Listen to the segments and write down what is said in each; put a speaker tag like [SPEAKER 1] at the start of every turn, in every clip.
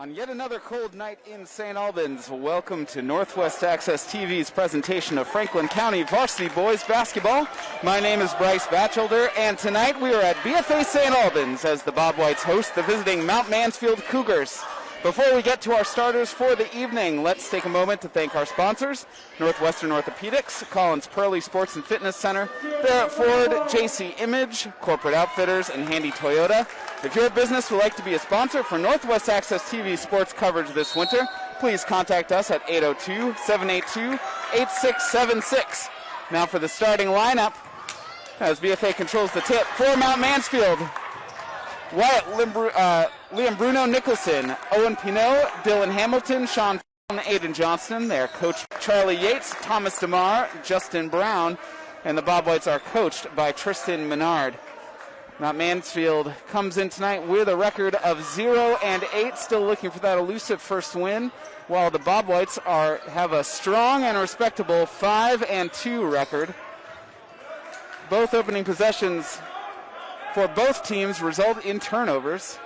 [SPEAKER 1] On yet another cold night in St. Albans, welcome to Northwest Access TV's presentation of Franklin County Varsity Boys Basketball. My name is Bryce Batchelder, and tonight we are at BFA St. Albans as the Bobwhites host the visiting Mount Mansfield Cougars. Before we get to our starters for the evening, let's take a moment to thank our sponsors, Northwestern Orthopedics, Collins Pearly Sports and Fitness Center, Barrett Ford, JC Image, Corporate Outfitters, and Handy Toyota. If your business would like to be a sponsor for Northwest Access TV sports coverage this winter, please contact us at 802-782-8676. Now for the starting lineup, as BFA controls the tip for Mount Mansfield. Wyatt Liam Bruno Nicholson, Owen Pinot, Dylan Hamilton, Sean Aiden Johnston, their coach Charlie Yates, Thomas DeMar, Justin Brown, and the Bobwhites are coached by Tristan Menard. Mount Mansfield comes in tonight with a record of 0-8, still looking for that elusive first win, while the Bobwhites have a strong and respectable 5-2 record. Both opening possessions for both teams result in turnovers.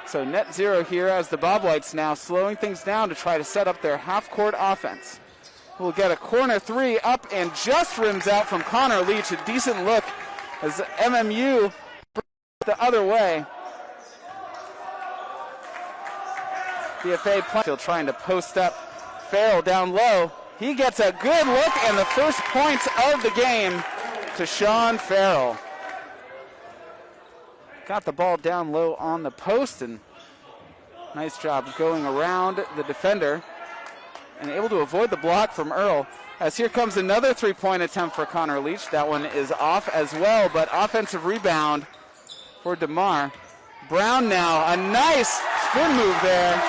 [SPEAKER 1] So net zero here as the Bobwhites now slowing things down to try to set up their half-court offense. We'll get a corner three up and just rims out from Connor Leach. A decent look as MMU the other way. BFA still trying to post up Farrell down low. He gets a good look and the first points of the game to Sean Farrell. Got the ball down low on the post, and nice job going around the defender and able to avoid the block from Earl. As here comes another three-point attempt for Connor Leach. That one is off as well, but offensive rebound for DeMar. Brown now, a nice spin move there.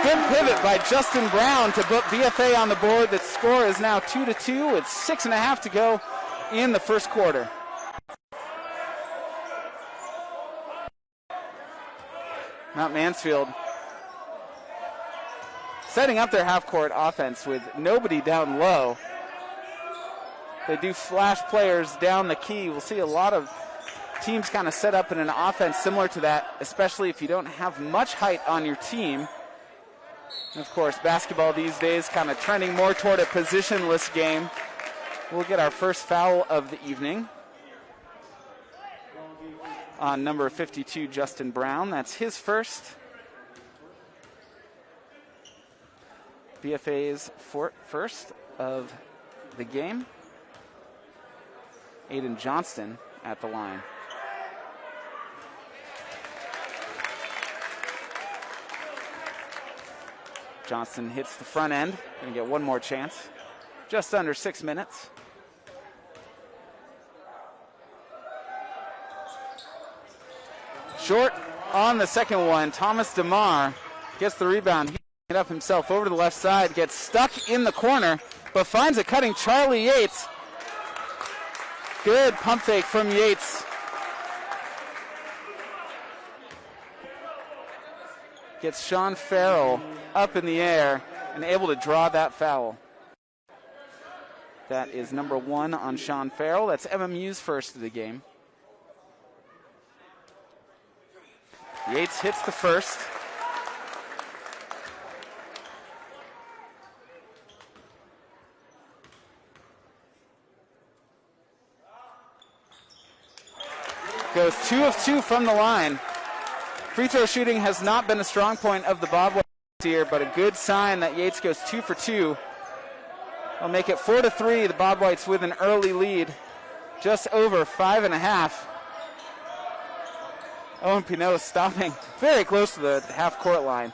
[SPEAKER 1] Good pivot by Justin Brown to put BFA on the board. The score is now 2-2 with 6.5 to go in the first quarter. Mount Mansfield setting up their half-court offense with nobody down low. They do flash players down the key. We'll see a lot of teams kind of set up in an offense similar to that, especially if you don't have much height on your team. And of course, basketball these days kind of trending more toward a positionless game. We'll get our first foul of the evening on number 52, Justin Brown. That's his first. BFA's first of the game. Aiden Johnston at the line. Johnston hits the front end. Going to get one more chance. Just under 6 minutes. Short on the second one. Thomas DeMar gets the rebound. He it up himself over to the left side, gets stuck in the corner, but finds a cutting Charlie Yates. Good pump fake from Yates. Gets Sean Farrell up in the air and able to draw that foul. That is number 1 on Sean Farrell. That's MMU's first of the game. Yates hits the first. Goes 2 of 2 from the line. Free throw shooting has not been a strong point of the Bobwhites here, but a good sign that Yates goes 2 for 2. I'll make it 4-3. The Bobwhites with an early lead, just over 5.5. Owen Pinot stopping very close to the half-court line.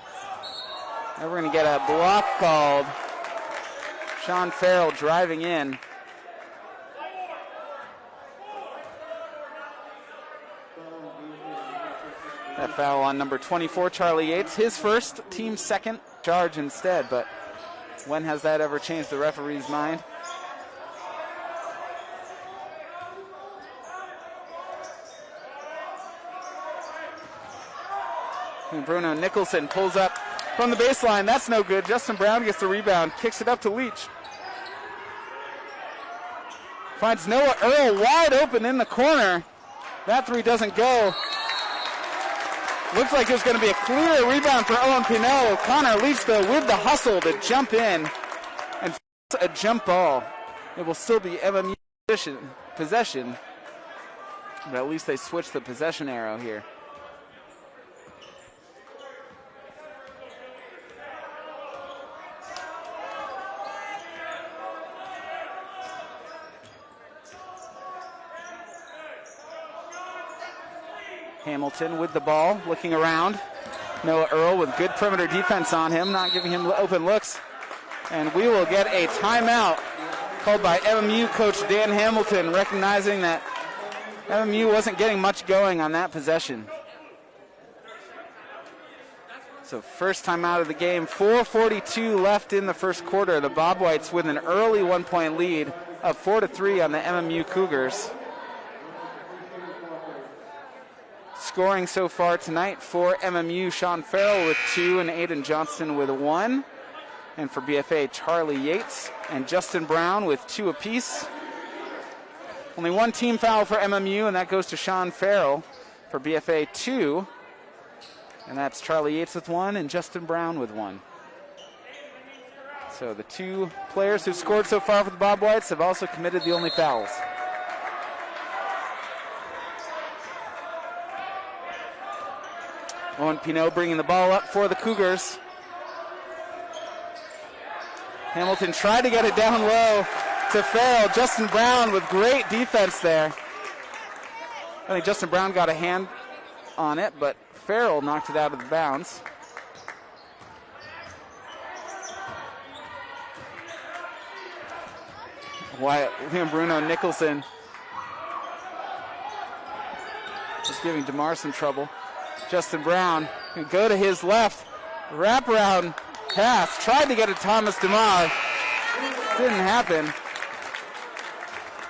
[SPEAKER 1] Now we're going to get a block called. Sean Farrell driving in. That foul on number 24, Charlie Yates. His first, team second, charge instead, but when has that ever changed the referee's mind? And Bruno Nicholson pulls up from the baseline. That's no good. Justin Brown gets the rebound, kicks it up to Leach. Finds Noah Earl wide open in the corner. That three doesn't go. Looks like there's going to be a clear rebound for Owen Pinot. Connor Leach, though, with the hustle to jump in and a jump ball. It will still be MMU possession, but at least they switched the possession arrow here. Hamilton with the ball, looking around. Noah Earl with good perimeter defense on him, not giving him open looks. And we will get a timeout called by MMU coach Dan Hamilton, recognizing that MMU wasn't getting much going on that possession. So first timeout of the game, 4:42 left in the first quarter. The Bobwhites with an early 1-point lead of 4-3 on the MMU Cougars. Scoring so far tonight for MMU, Sean Farrell with 2 and Aiden Johnston with 1. And for BFA, Charlie Yates and Justin Brown with 2 apiece. Only 1 team foul for MMU, and that goes to Sean Farrell. For BFA, 2. And that's Charlie Yates with 1 and Justin Brown with 1. So the 2 players who scored so far for the Bobwhites have also committed the only fouls. Owen Pinot bringing the ball up for the Cougars. Hamilton tried to get it down low to Farrell. Justin Brown with great defense there. I think Justin Brown got a hand on it, but Farrell knocked it out of the bounds. Wyatt Bruno Nicholson just giving DeMar some trouble. Justin Brown can go to his left, wraparound pass, tried to get it to Thomas DeMar, didn't happen.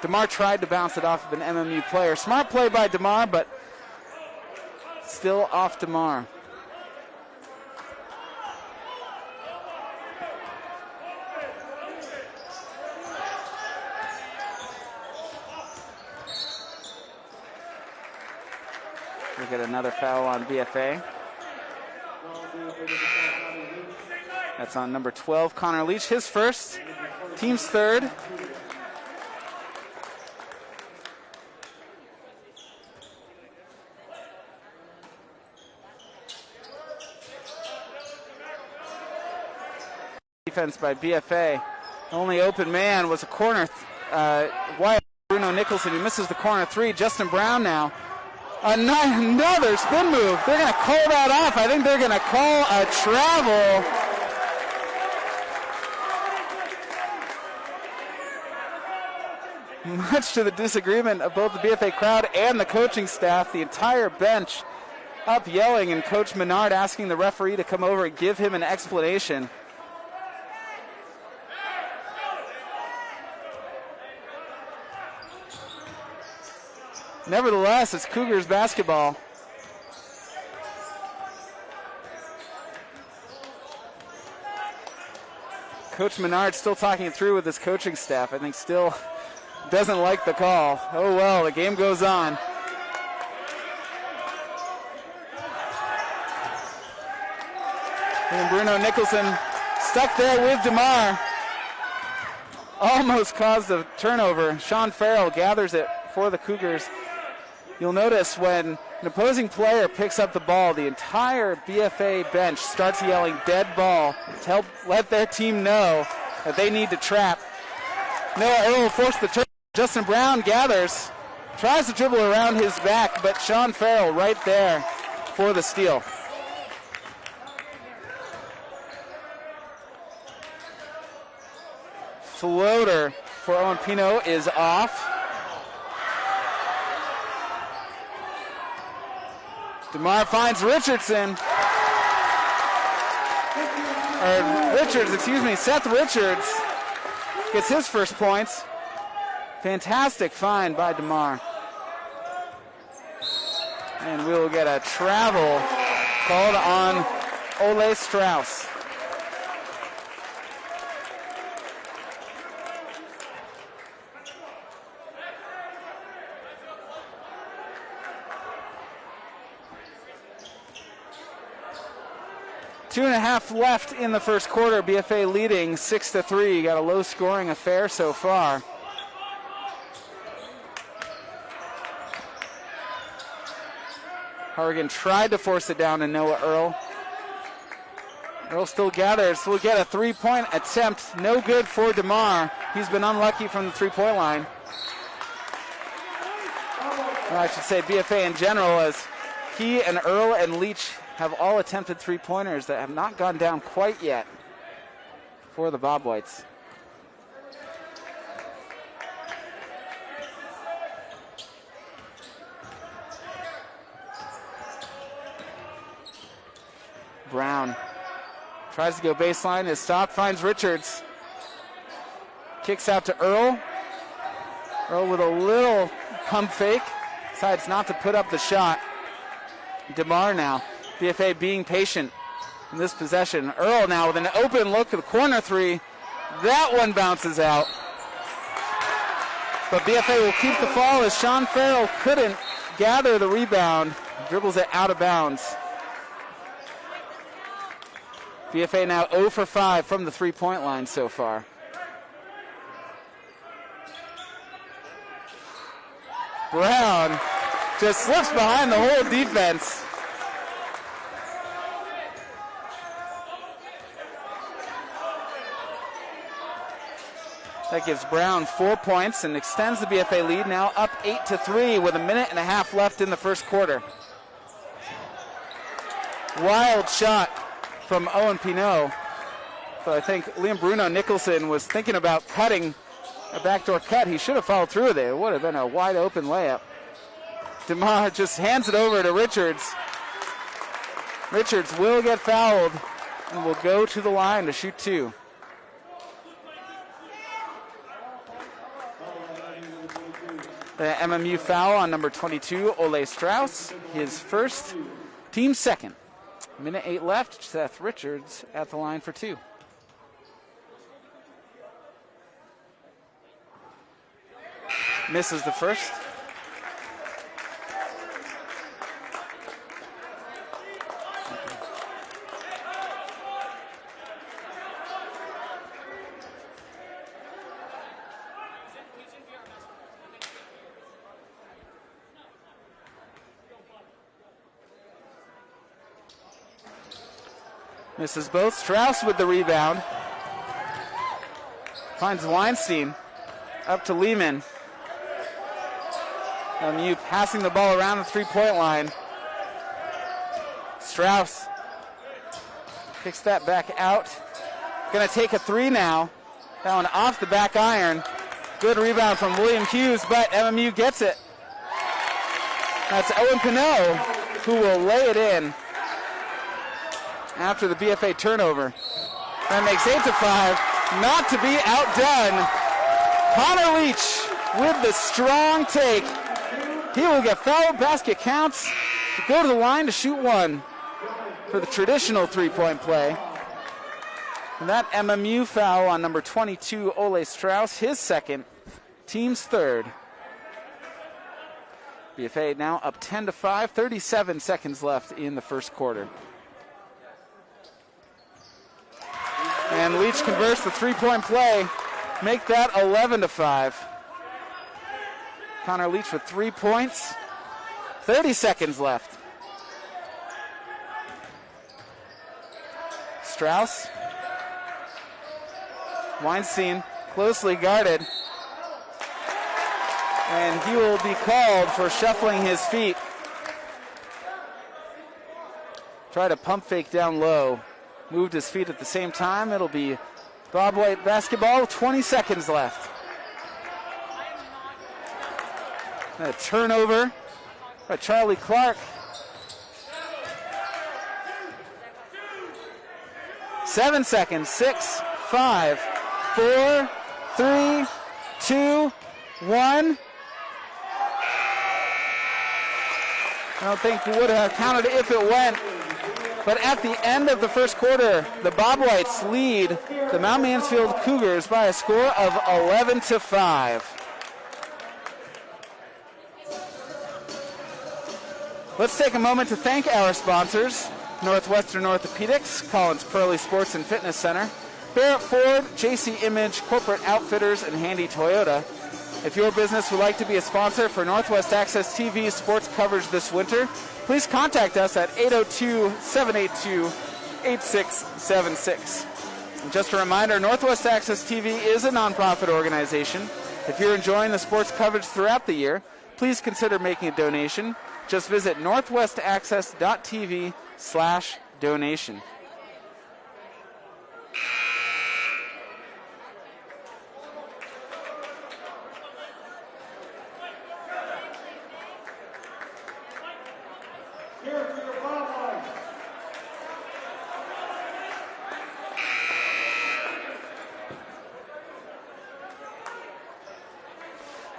[SPEAKER 1] DeMar tried to bounce it off of an MMU player. Smart play by DeMar, but still off DeMar. We get another foul on BFA. That's on number 12, Connor Leach. His first, team's third. Defense by BFA. Only open man was a corner. Wyatt Bruno Nicholson, who misses the corner 3. Justin Brown now. Another spin move. They're going to call that off. I think they're going to call a travel. Much to the disagreement of both the BFA crowd and the coaching staff, the entire bench up yelling, and Coach Menard asking the referee to come over and give him an explanation. Nevertheless, it's Cougars basketball. Coach Menard still talking it through with his coaching staff. I think still doesn't like the call. Oh well, the game goes on. And Bruno Nicholson stuck there with DeMar. Almost caused a turnover. Sean Farrell gathers it for the Cougars. You'll notice when an opposing player picks up the ball, the entire BFA bench starts yelling dead ball to help let their team know that they need to trap. Noah Earl will force the turn. Justin Brown gathers, tries to dribble around his back, but Sean Farrell right there for the steal. Floater for Owen Pinot is off. DeMar finds Richardson. Seth Richards gets his first points. Fantastic find by DeMar. And we will get a travel called on Ole Strauss. 2.5 left in the first quarter. BFA leading 6-3. Got a low-scoring affair so far. Harrigan tried to force it down to Noah Earl. Earl still gathers. Will get a three-point attempt. No good for DeMar. He's been unlucky from the three-point line. Well, I should say BFA in general, as he and Earl and Leach have all attempted three-pointers that have not gone down quite yet for the Bobwhites. Brown tries to go baseline. His stop finds Richards. Kicks out to Earl. Earl with a little pump fake. Decides not to put up the shot. DeMar now. BFA being patient in this possession. Earl now with an open look at the corner three. That one bounces out. But BFA will keep the fall as Sean Farrell couldn't gather the rebound. Dribbles it out of bounds. BFA now 0 for 5 from the three-point line so far. Brown just slips behind the whole defense. That gives Brown 4 points and extends the BFA lead, now up 8-3 with 1.5 minutes left in the first quarter. Wild shot from Owen Pinot. So I think Liam Bruno Nicholson was thinking about cutting a backdoor cut. He should have followed through with it. It would have been a wide open layup. DeMar just hands it over to Richards. Richards will get fouled and will go to the line to shoot two. The MMU foul on number 22, Ole Strauss, his first, team second. 1.8 minutes left. Seth Richards at the line for two. Misses the first. Misses both. Strauss with the rebound. Finds Weinstein. Up to Lehmann. MMU passing the ball around the three-point line. Strauss kicks that back out. Going to take a three now. That one off the back iron. Good rebound from William Hughes, but MMU gets it. That's Owen Pinot who will lay it in after the BFA turnover. That makes 8-5. Not to be outdone. Connor Leach with the strong take. He will get fouled. Basket counts. To go to the line to shoot one for the traditional three-point play. And that MMU foul on number 22, Ole Strauss, his second, team's third. BFA now up 10-5, 37 seconds left in the first quarter. And Leach converts the three-point play, make that 11-5. Connor Leach with 3 points, 30 seconds left. Strauss. Weinstein closely guarded. And he will be called for shuffling his feet. Try to pump fake down low. Moved his feet at the same time. It'll be Bobwhite basketball, 20 seconds left. A turnover by Charlie Clark. 7 seconds, 6, 5, 4, 3, 2, 1. I don't think he would have counted it if it went. But at the end of the first quarter, the Bobwhites lead the Mount Mansfield Cougars by a score of 11-5. Let's take a moment to thank our sponsors. Northwestern Orthopedics, Collins Pearly Sports and Fitness Center, Barrett Ford, JC Image, Corporate Outfitters, and Handy Toyota. If your business would like to be a sponsor for Northwest Access TV sports coverage this winter, please contact us at 802-782-8676. And just a reminder, Northwest Access TV is a nonprofit organization. If you're enjoying the sports coverage throughout the year, please consider making a donation. Just visit northwestaccess.tv/donation.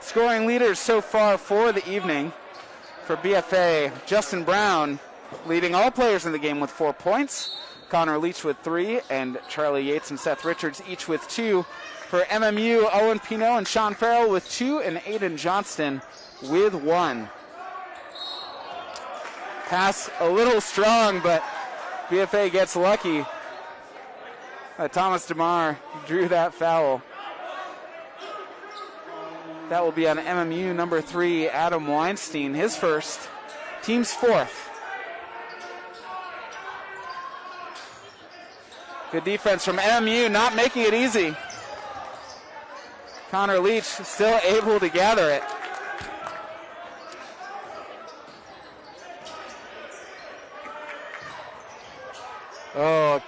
[SPEAKER 1] Scoring leaders so far for the evening. For BFA, Justin Brown leading all players in the game with 4 points. Connor Leach with 3, and Charlie Yates and Seth Richards each with 2. For MMU, Owen Pino and Sean Farrell with 2, and Aiden Johnston with 1. Pass a little strong, but BFA gets lucky. Thomas DeMar drew that foul. That will be on MMU number 3, Adam Weinstein, his first, team's 4th. Good defense from MMU, not making it easy. Connor Leach still able to gather it. Oh,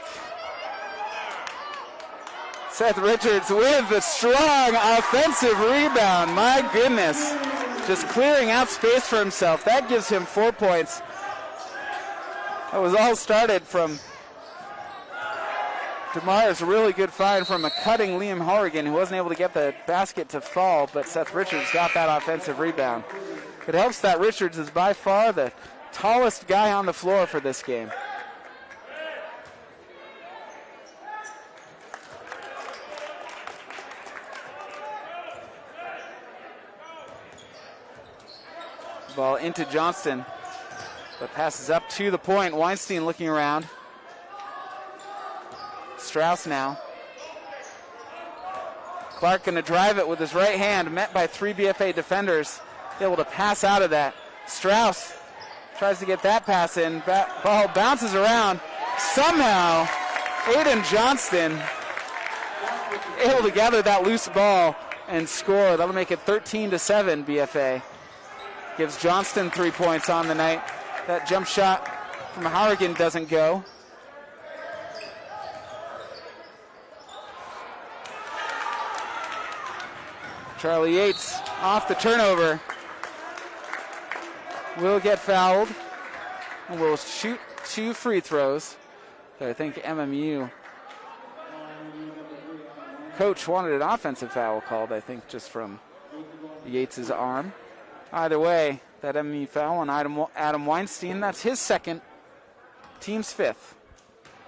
[SPEAKER 1] Seth Richards with the strong offensive rebound. My goodness. Just clearing out space for himself. That gives him 4 points. That was all started from DeMar's really good find from a cutting Liam Horrigan, who wasn't able to get the basket to fall, but Seth Richards got that offensive rebound. It helps that Richards is by far the tallest guy on the floor for this game. Ball into Johnston, but passes up to the point. Weinstein looking around. Strauss now. Clark going to drive it with his right hand, met by 3 BFA defenders. Able to pass out of that. Strauss tries to get that pass in. Ball bounces around. Somehow, Aiden Johnston able to gather that loose ball and score. That'll make it 13-7 BFA. Gives Johnston 3 points on the night. That jump shot from Horrigan doesn't go. Charlie Yates off the turnover. Will get fouled. And will shoot 2 free throws. So I think MMU coach wanted an offensive foul called, I think, just from Yates' arm. Either way, that MMU foul on Adam Weinstein, that's his second, team's 5th.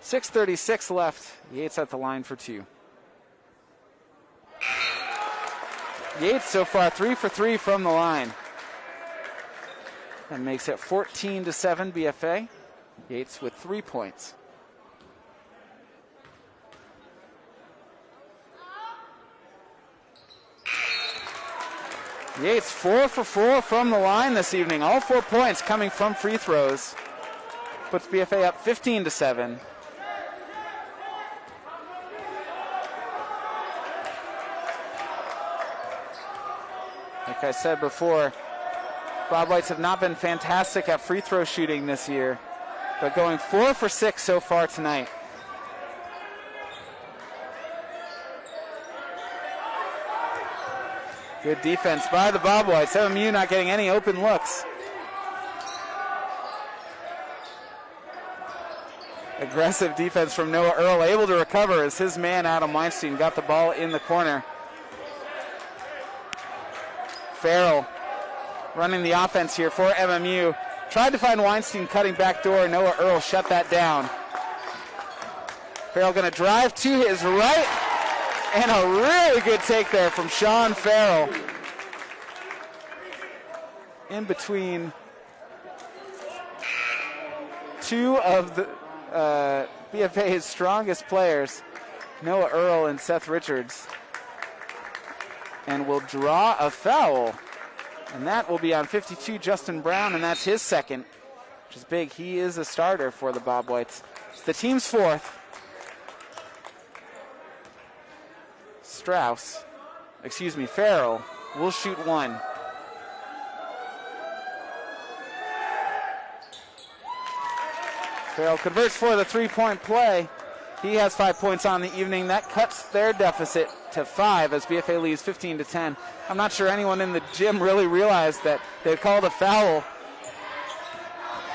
[SPEAKER 1] 6:36 left. Yates at the line for 2. Yates so far 3 for 3 from the line. That makes it 14-7 BFA. Yates with 3 points. Yates 4 for 4 from the line this evening. All 4 points coming from free throws. Puts BFA up 15-7. Like I said before, Bobwhites have not been fantastic at free throw shooting this year, but going 4 for 6 so far tonight. Good defense by the Bobwhites. MMU not getting any open looks. Aggressive defense from Noah Earl, able to recover as his man Adam Weinstein got the ball in the corner. Farrell running the offense here for MMU. Tried to find Weinstein cutting back door. Noah Earl shut that down. Farrell going to drive to his right. And a really good take there from Sean Farrell. In between two of the BFA's strongest players, Noah Earl and Seth Richards, and will draw a foul. And that will be on 52, Justin Brown, and that's his second, which is big. He is a starter for the Bobwhites. It's the team's fourth. Farrell will shoot one. Farrell converts for the three-point play. He has 5 points on the evening. That cuts their deficit to 5 as BFA leads 15-10. I'm not sure anyone in the gym really realized that they called a foul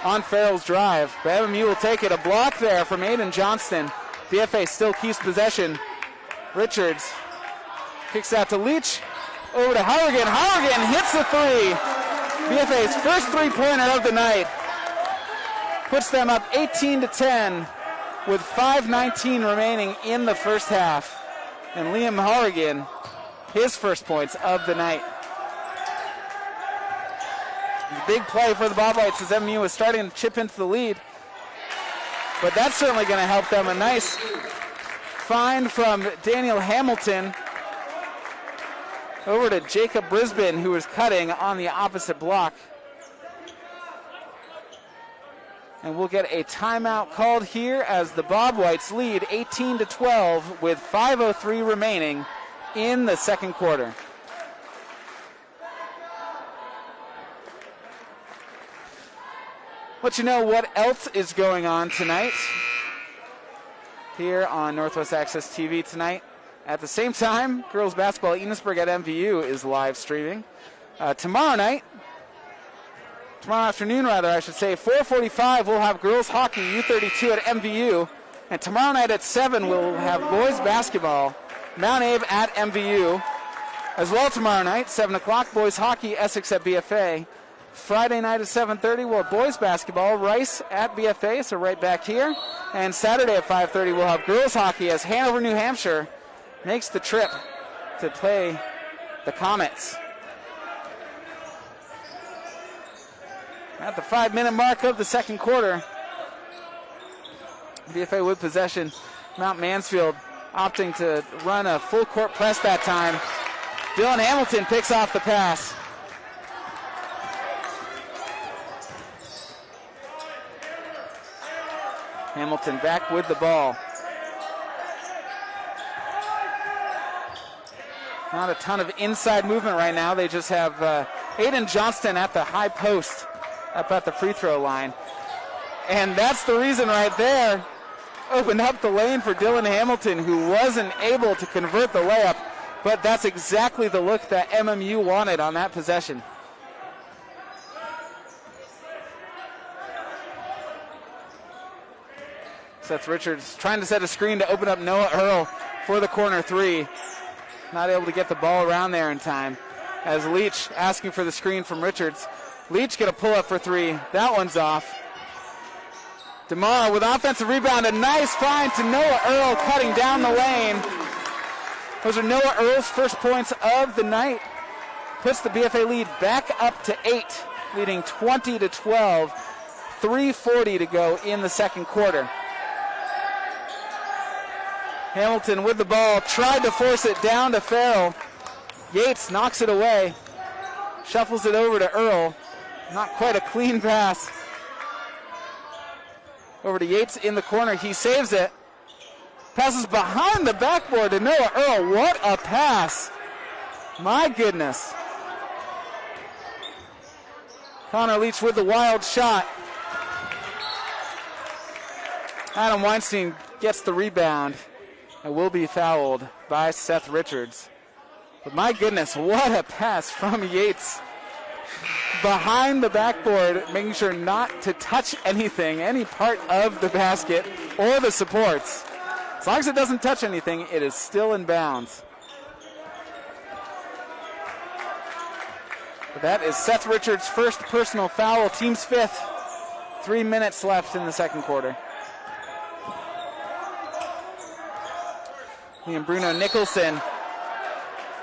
[SPEAKER 1] on Farrell's drive. But MMU will take it. A block there from Aiden Johnston. BFA still keeps possession. Richards kicks out to Leach. Over to Hauergen. Hauergen hits the three. BFA's first three-pointer of the night. Puts them up 18-10 with 5:19 remaining in the first half. And Liam Hauergen, his first points of the night. Big play for the Bobwhites as MMU is starting to chip into the lead. But that's certainly going to help them. A nice find from Daniel Hamilton over to Jacob Brisbane, who was cutting on the opposite block. And we'll get a timeout called here as the Bobwhites lead 18-12 with 5:03 remaining in the second quarter. Let you know what else is going on tonight here on Northwest Access TV tonight. At the same time, girls basketball at Enosburg at MVU is live streaming. Tomorrow afternoon, I should say, 4:45, we'll have girls hockey U32 at MVU. And tomorrow night at 7, we'll have boys basketball, Mount Abe at MVU. As well tomorrow night, 7 o'clock, boys hockey, Essex at BFA. Friday night at 7:30, we'll have boys basketball, Rice at BFA, so right back here. And Saturday at 5:30, we'll have girls hockey as Hanover, New Hampshire makes the trip to play the Comets. At the 5-minute mark of the second quarter, BFA with possession. Mount Mansfield opting to run a full court press that time. Dylan Hamilton picks off the pass. Hamilton back with the ball. Not a ton of inside movement right now. They just have Aiden Johnston at the high post up at the free throw line. And that's the reason right there. Opened up the lane for Dylan Hamilton, who wasn't able to convert the layup. But that's exactly the look that MMU wanted on that possession. Seth Richards trying to set a screen to open up Noah Earl for the corner three. Not able to get the ball around there in time. As Leach asking for the screen from Richards. Leach going to pull up for three. That one's off. DeMar with offensive rebound. A nice find to Noah Earl cutting down the lane. Those are Noah Earl's first points of the night. Puts the BFA lead back up to 8, leading 20-12. 3:40 to go in the second quarter. Hamilton with the ball, tried to force it down to Farrell. Yates knocks it away, shuffles it over to Earl. Not quite a clean pass. Over to Yates in the corner, he saves it. Passes behind the backboard to Noah Earl. What a pass. My goodness. Connor Leach with the wild shot. Adam Weinstein gets the rebound and will be fouled by Seth Richards. But my goodness, what a pass from Yates. Behind the backboard, making sure not to touch anything, any part of the basket or the supports. As long as it doesn't touch anything, it is still in bounds. But that is Seth Richards' first personal foul, team's fifth. 3 minutes left in the second quarter. Liam Bruno Nicholson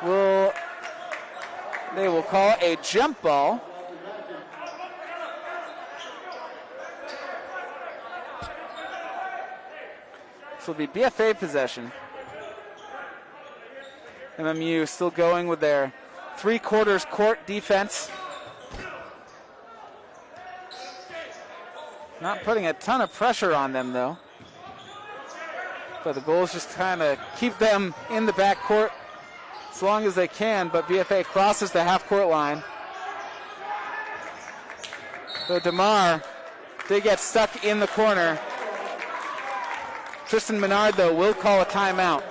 [SPEAKER 1] will call a jump ball. This will be BFA possession. MMU still going with their 3/4 court defense. Not putting a ton of pressure on them, though. But the goal is just kind of keep them in the back court as long as they can. But BFA crosses the half-court line. So DeMar, they get stuck in the corner. Tristan Menard, though, will call a timeout.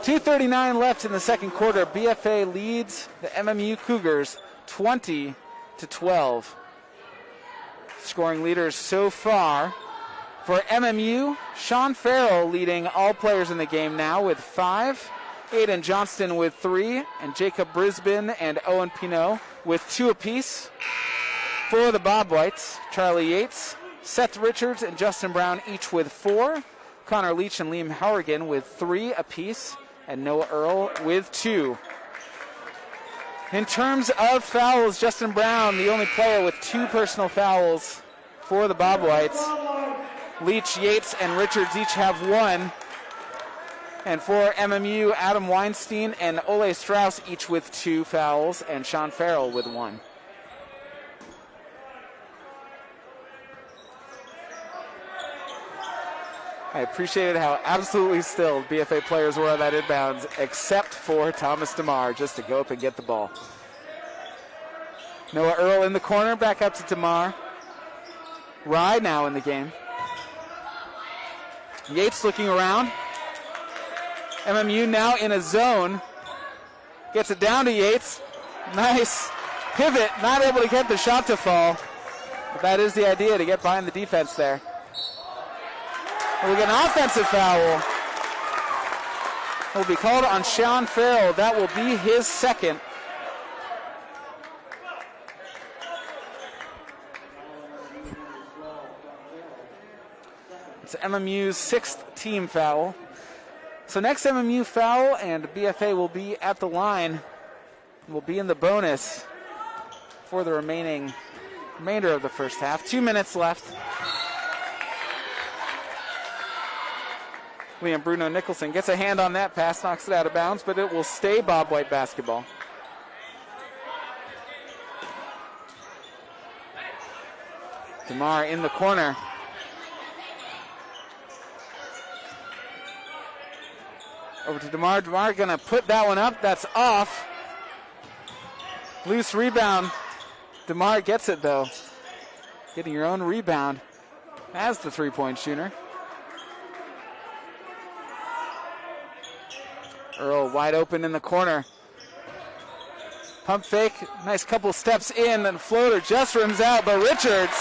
[SPEAKER 1] 2:39 left in the second quarter. BFA leads the MMU Cougars 20-12. Scoring leaders so far for MMU, Sean Farrell leading all players in the game now with 5, Aiden Johnston with 3, and Jacob Brisbane and Owen Pinault with 2 apiece. For the Bobwhites, Charlie Yates, Seth Richards, and Justin Brown each with 4, Connor Leach and Liam Hourigan with 3 apiece, and Noah Earl with 2. In terms of fouls, Justin Brown, the only player with 2 personal fouls for the Bobwhites. Leach, Yates, and Richards each have 1. And for MMU, Adam Weinstein and Ole Strauss each with 2 fouls, and Sean Farrell with 1. I appreciated how absolutely still BFA players were on that inbounds, except for Thomas DeMar, just to go up and get the ball. Noah Earl in the corner, back up to DeMar. Rye now in the game. Yates looking around. MMU now in a zone. Gets it down to Yates. Nice pivot, not able to get the shot to fall. But that is the idea, to get behind the defense there. And we get an offensive foul. It will be called on Sean Farrell. That will be his second. It's MMU's 6th team foul. So next MMU foul, and BFA will be at the line. Will be in the bonus for the remainder of the first half. 2 minutes left. Liam Bruno Nicholson gets a hand on that pass, knocks it out of bounds, but it will stay Bobwhite basketball. DeMar in the corner. Over to DeMar. DeMar going to put that one up. That's off. Loose rebound. DeMar gets it, though. Getting your own rebound as the three-point shooter. Earl wide open in the corner. Pump fake. Nice couple steps in, and floater just rims out, but Richards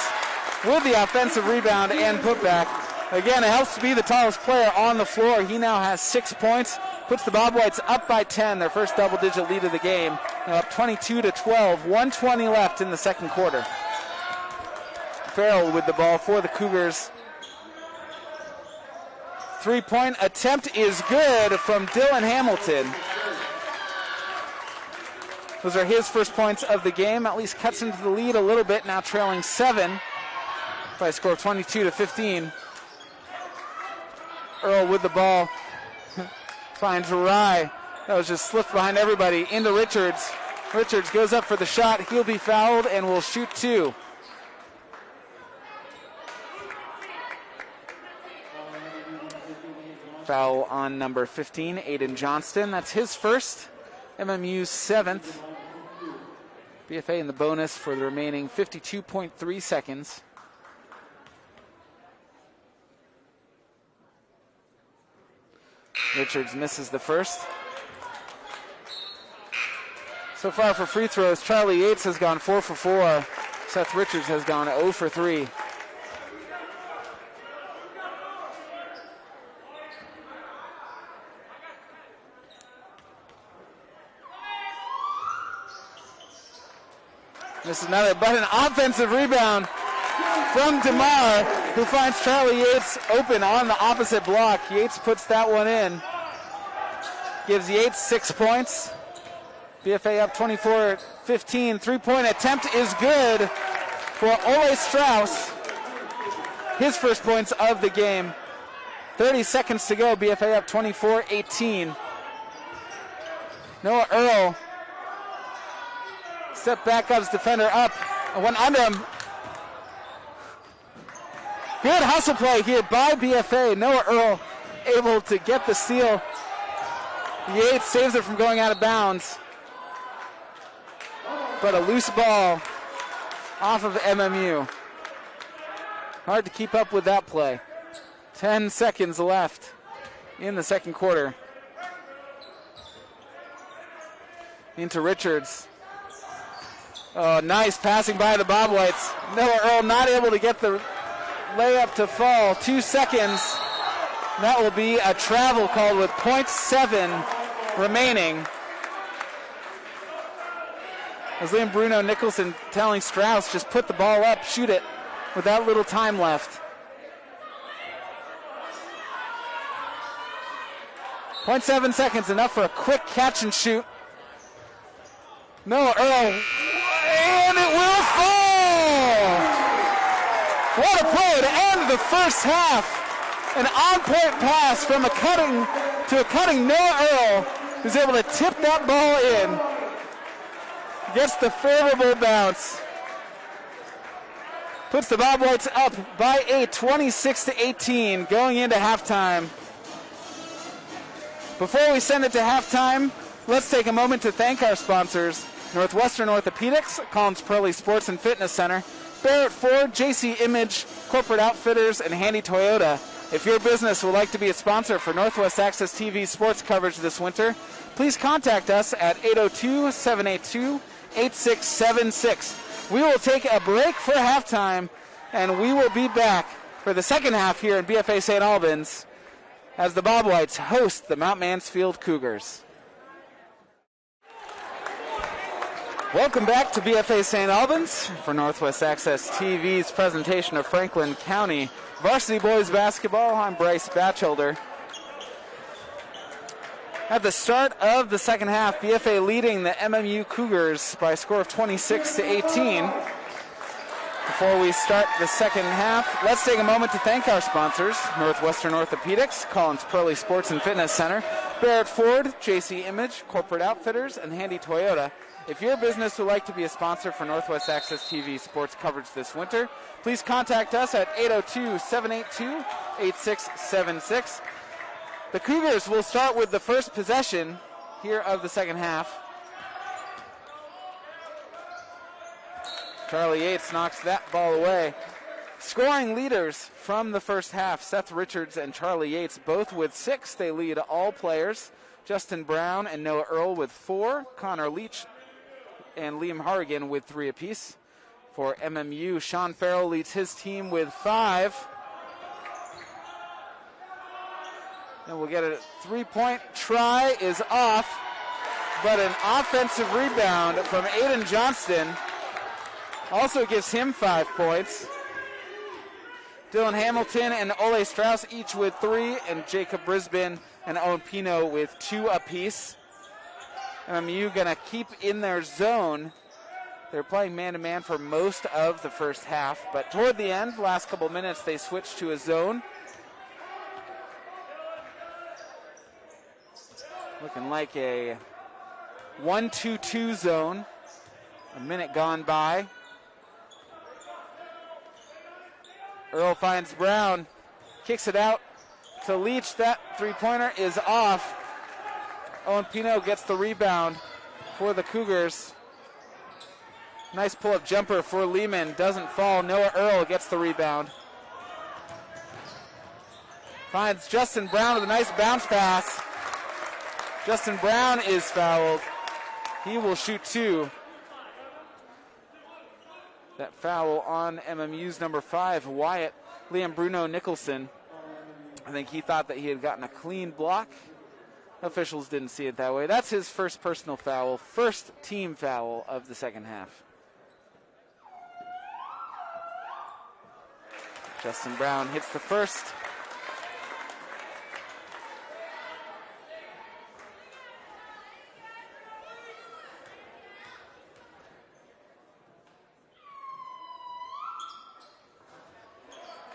[SPEAKER 1] with the offensive rebound and putback. Again, it helps to be the tallest player on the floor. He now has 6 points. Puts the Bobwhites up by 10, their first double-digit lead of the game. Now up 22-12, 1:20 left in the second quarter. Farrell with the ball for the Cougars. Three-point attempt is good from Dylan Hamilton. Those are his first points of the game. At least cuts into the lead a little bit, now trailing 7 by a score of 22-15. Earl with the ball. Finds Rye. That was just slipped behind everybody into Richards. Richards goes up for the shot. He'll be fouled and will shoot 2. Foul on number 15, Aiden Johnston. That's his first. MMU's 7th. BFA in the bonus for the remaining 52.3 seconds. Richards misses the first. So far for free throws, Charlie Yates has gone 4 for 4. Seth Richards has gone 0 for 3. This is another, but an offensive rebound from DeMar, who finds Charlie Yates open on the opposite block. Yates puts that one in. Gives Yates 6 points. BFA up 24-15. Three-point attempt is good for Ole Strauss. His first points of the game. 30 seconds to go. BFA up 24-18. Noah Earl. Step back up, defender up. One under him. Good hustle play here by BFA. Noah Earl able to get the steal. Yates saves it from going out of bounds. But a loose ball off of MMU. Hard to keep up with that play. 10 seconds left in the second quarter. Into Richards. Oh, nice passing by the Bobwhites. Noah Earl not able to get the layup to fall. 2 seconds. That will be a travel called with 0.7 remaining. As Liam Bruno Nicholson telling Strauss, just put the ball up, shoot it, with that little time left. 0.7 seconds, enough for a quick catch and shoot. Noah Earl, and it will fall! What a play to end the first half. An on-point pass from a cutting Noah Earl, who's able to tip that ball in. Gets the favorable bounce. Puts the Bobwhites up by 8, 26-18, going into halftime. Before we send it to halftime, let's take a moment to thank our sponsors: Northwestern Orthopedics, Collins Pearly Sports and Fitness Center, Barrett Ford, JC Image, Corporate Outfitters, and Handy Toyota. If your business would like to be a sponsor for Northwest Access TV sports coverage this winter, please contact us at 802-782-8676. We will take a break for halftime, and we will be back for the second half here in BFA St. Albans as the Bobwhites host the Mount Mansfield Cougars. Welcome back to BFA St. Albans for Northwest Access TV's presentation of Franklin County Varsity Boys Basketball. I'm Bryce Batchelder. At the start of the second half, BFA leading the MMU Cougars by a score of 26-18. Before we start the second half, let's take a moment to thank our sponsors: Northwestern Orthopedics, Collins Pearly Sports and Fitness Center, Barrett Ford, JC Image, Corporate Outfitters, and Handy Toyota. If your business would like to be a sponsor for Northwest Access TV sports coverage this winter, please contact us at 802-782-8676. The Cougars will start with the first possession here of the second half. Charlie Yates knocks that ball away. Scoring leaders from the first half: Seth Richards and Charlie Yates, both with 6. They lead all players. Justin Brown and Noah Earl with 4. Connor Leach and Liam Harrigan with 3 apiece. For MMU, Sean Farrell leads his team with 5. And we'll get a three-point try is off, but an offensive rebound from Aiden Johnston also gives him 5 points. Dylan Hamilton and Ole Strauss each with 3, and Jacob Brisbane and Owen Pino with 2 apiece. MMU going to keep in their zone. They're playing man-to-man for most of the first half, but toward the end, last couple minutes, they switched to a zone. Looking like a 1-2-2 zone. A minute gone by. Earl finds Brown, kicks it out to Leach. That three-pointer is off. Owen Pino gets the rebound for the Cougars. Nice pull-up jumper for Lehmann. Doesn't fall. Noah Earl gets the rebound. Finds Justin Brown with a nice bounce pass. Justin Brown is fouled. He will shoot 2. That foul on MMU's number 5, Wyatt, Liam Bruno Nicholson. I think he thought that he had gotten a clean block. Officials didn't see it that way. That's his first personal foul, first team foul of the second half. Justin Brown hits the first.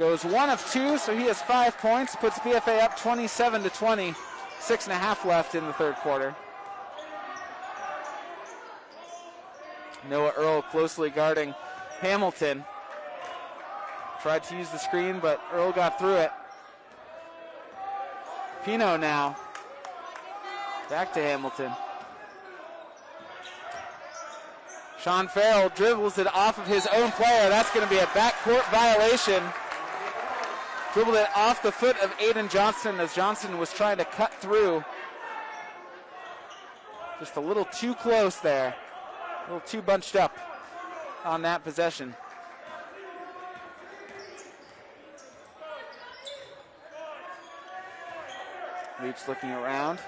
[SPEAKER 1] Goes 1 of 2, so he has 5 points. Puts BFA up 27-20. 6.5 left in the third quarter. Noah Earl closely guarding Hamilton. Tried to use the screen, but Earl got through it. Pino now. Back to Hamilton. Sean Farrell dribbles it off of his own player. That's going to be a backcourt violation. Dribbled it off the foot of Aiden Johnston as Johnston was trying to cut through. Just a little too close there. A little too bunched up on that possession. Leach looking around.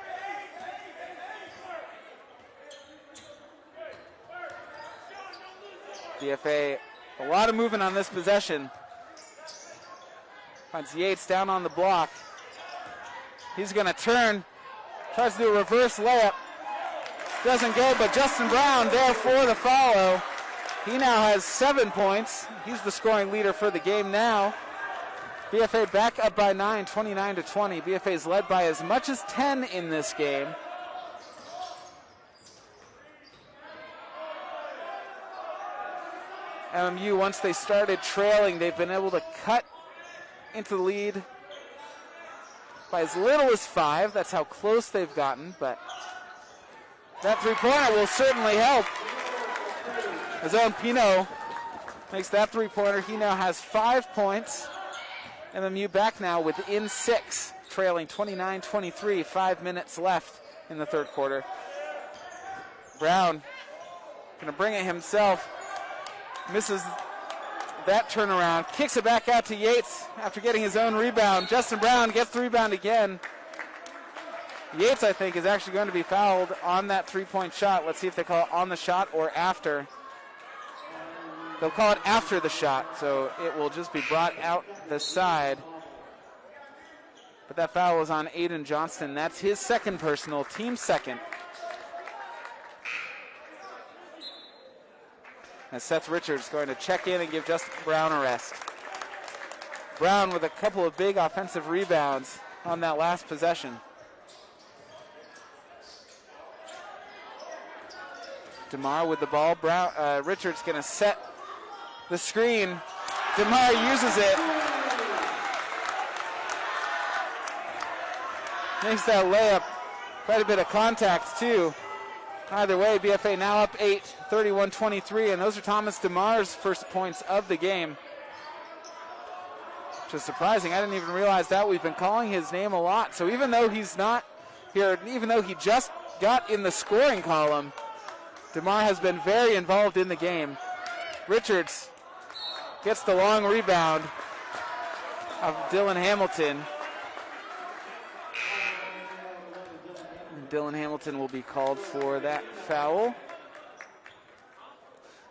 [SPEAKER 1] BFA, a lot of movement on this possession. Finds Yates down on the block. He's going to turn. Tries to do a reverse layup. Doesn't go, but Justin Brown there for the follow. He now has 7 points. He's the scoring leader for the game now. BFA back up by 9, 29-20. BFA is led by as much as 10 in this game. MMU, once they started trailing, they've been able to cut into the lead by as little as 5. That's how close they've gotten, but that three-pointer will certainly help. His own Pino makes that three-pointer. He now has 5 points. MMU back now within 6, trailing 29-23, 5 minutes left in the third quarter. Brown going to bring it himself. Misses that turnaround. Kicks it back out to Yates after getting his own rebound. Justin Brown gets the rebound again. Yates, I think, is actually going to be fouled on that three-point shot. Let's see if they call it on the shot or after. They'll call it after the shot, so it will just be brought out the side. But that foul was on Aiden Johnston. That's his second personal, team second. As Seth Richards going to check in and give Justin Brown a rest. Brown with a couple of big offensive rebounds on that last possession. DeMar with the ball. Richards going to set the screen. DeMar uses it. Makes that layup. Quite a bit of contact too. Either way, BFA now up 8, 31-23, and those are Thomas DeMar's first points of the game. Which is surprising. I didn't even realize that. We've been calling his name a lot. So even though he's not here, even though he just got in the scoring column, DeMar has been very involved in the game. Richards gets the long rebound of Dylan Hamilton. Dylan Hamilton will be called for that foul.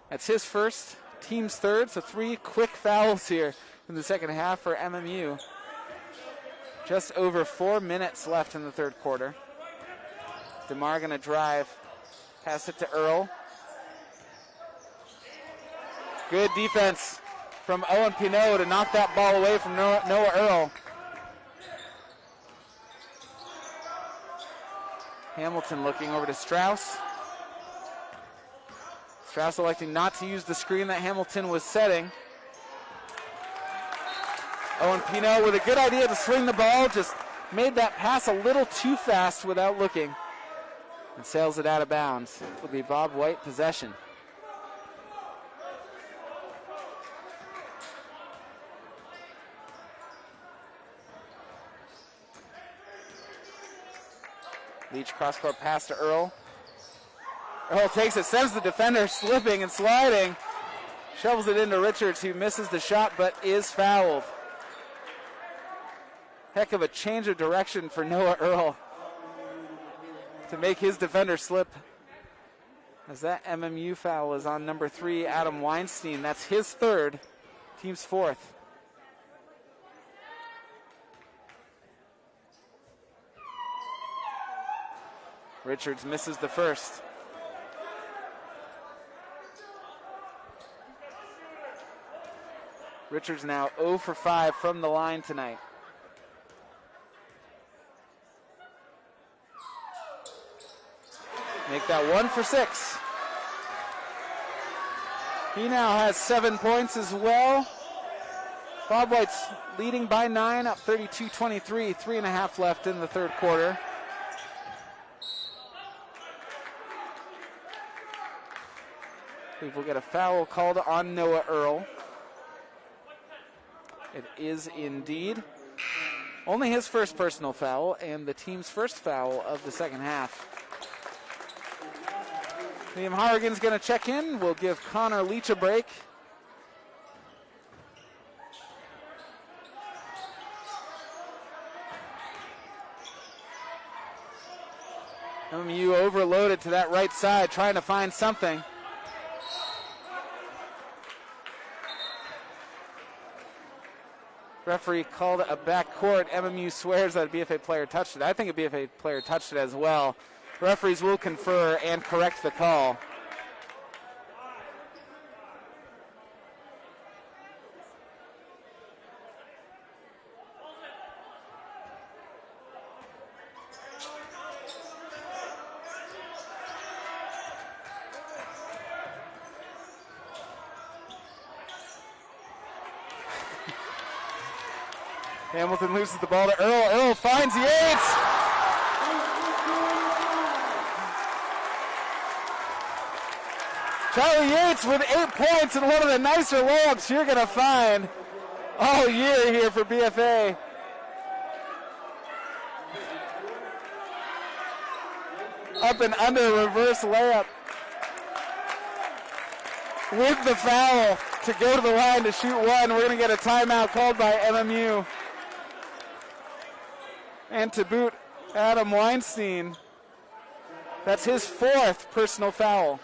[SPEAKER 1] That's his first, team's third, so 3 quick fouls here in the second half for MMU. Just over 4 minutes left in the third quarter. DeMar going to drive, pass it to Earl. Good defense from Owen Pino to knock that ball away from Noah Earl. Hamilton looking over to Strauss. Strauss electing not to use the screen that Hamilton was setting. Owen Pino with a good idea to swing the ball, just made that pass a little too fast without looking. And sails it out of bounds. It will be Bob White possession. Leach cross-court pass to Earl. Earl takes it, sends the defender slipping and sliding. Shovels it into Richards, who misses the shot but is fouled. Heck of a change of direction for Noah Earl to make his defender slip. As that MMU foul is on number 3, Adam Weinstein. That's his third, team's fourth. Richards misses the first. Richards now 0 for 5 from the line tonight. Make that 1 for 6. He now has 7 points as well. Bobwhites leading by 9, up 32-23, 3.5 left in the third quarter. I believe we'll get a foul called on Noah Earl. It is indeed. Only his first personal foul and the team's first foul of the second half. Liam Harrigan's going to check in. We'll give Connor Leach a break. MMU overloaded to that right side, trying to find something. Referee called a backcourt. MMU swears that a BFA player touched it. I think a BFA player touched it as well. Referees will confer and correct the call. Hamilton loses the ball to Earl. Earl finds Yates. Charlie Yates with 8 points and one of the nicer layups you're going to find all year here for BFA. Up and under reverse layup. With the foul to go to the line to shoot one. We're going to get a timeout called by MMU. And to boot, Adam Weinstein. That's his 4th personal foul.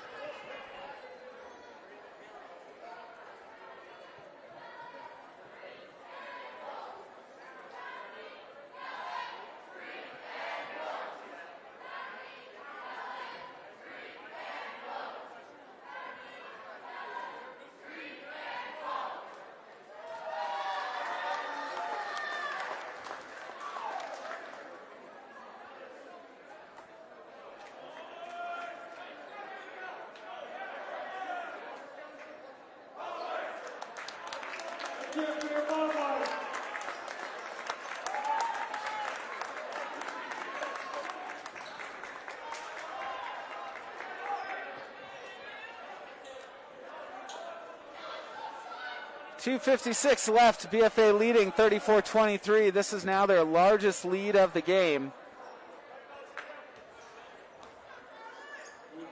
[SPEAKER 1] .256 left, BFA leading 34-23. This is now their largest lead of the game.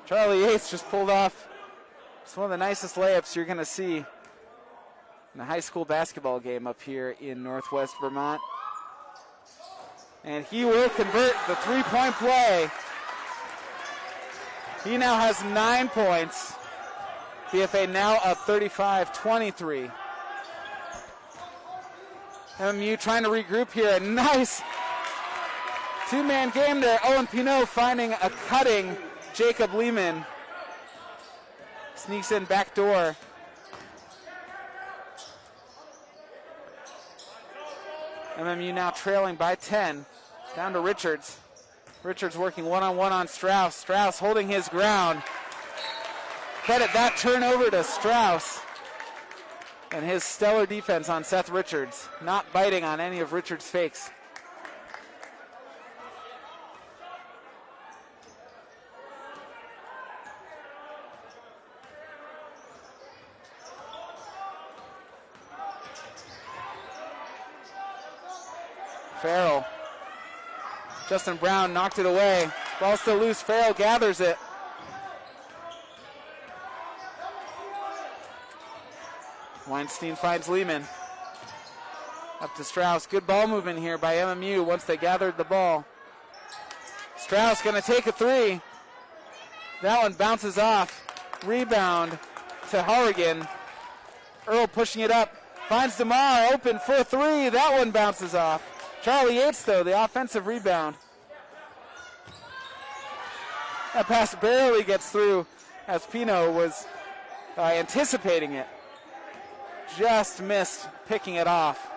[SPEAKER 1] Charlie Yates just pulled off. It's one of the nicest layups you're going to see in a high school basketball game up here in Northwest Vermont. And he will convert the three-point play. He now has 9 points. BFA now up 35-23. MMU trying to regroup here. A nice two-man game there. Owen Pinot finding a cutting Jacob Lehmann. Sneaks in back door. MMU now trailing by 10. Down to Richards. Richards working one-on-one on Strauss. Strauss holding his ground. Credit that turnover to Strauss and his stellar defense on Seth Richards, not biting on any of Richards' fakes. Farrell. Justin Brown knocked it away. Ball still loose. Farrell gathers it. Weinstein finds Lehmann. Up to Strauss. Good ball movement here by MMU once they gathered the ball. Strauss going to take a three. That one bounces off. Rebound to Harrigan. Earl pushing it up. Finds DeMar open for three. That one bounces off. Charlie Yates, though, the offensive rebound. That pass barely gets through as Pino was anticipating it. just missed picking it off.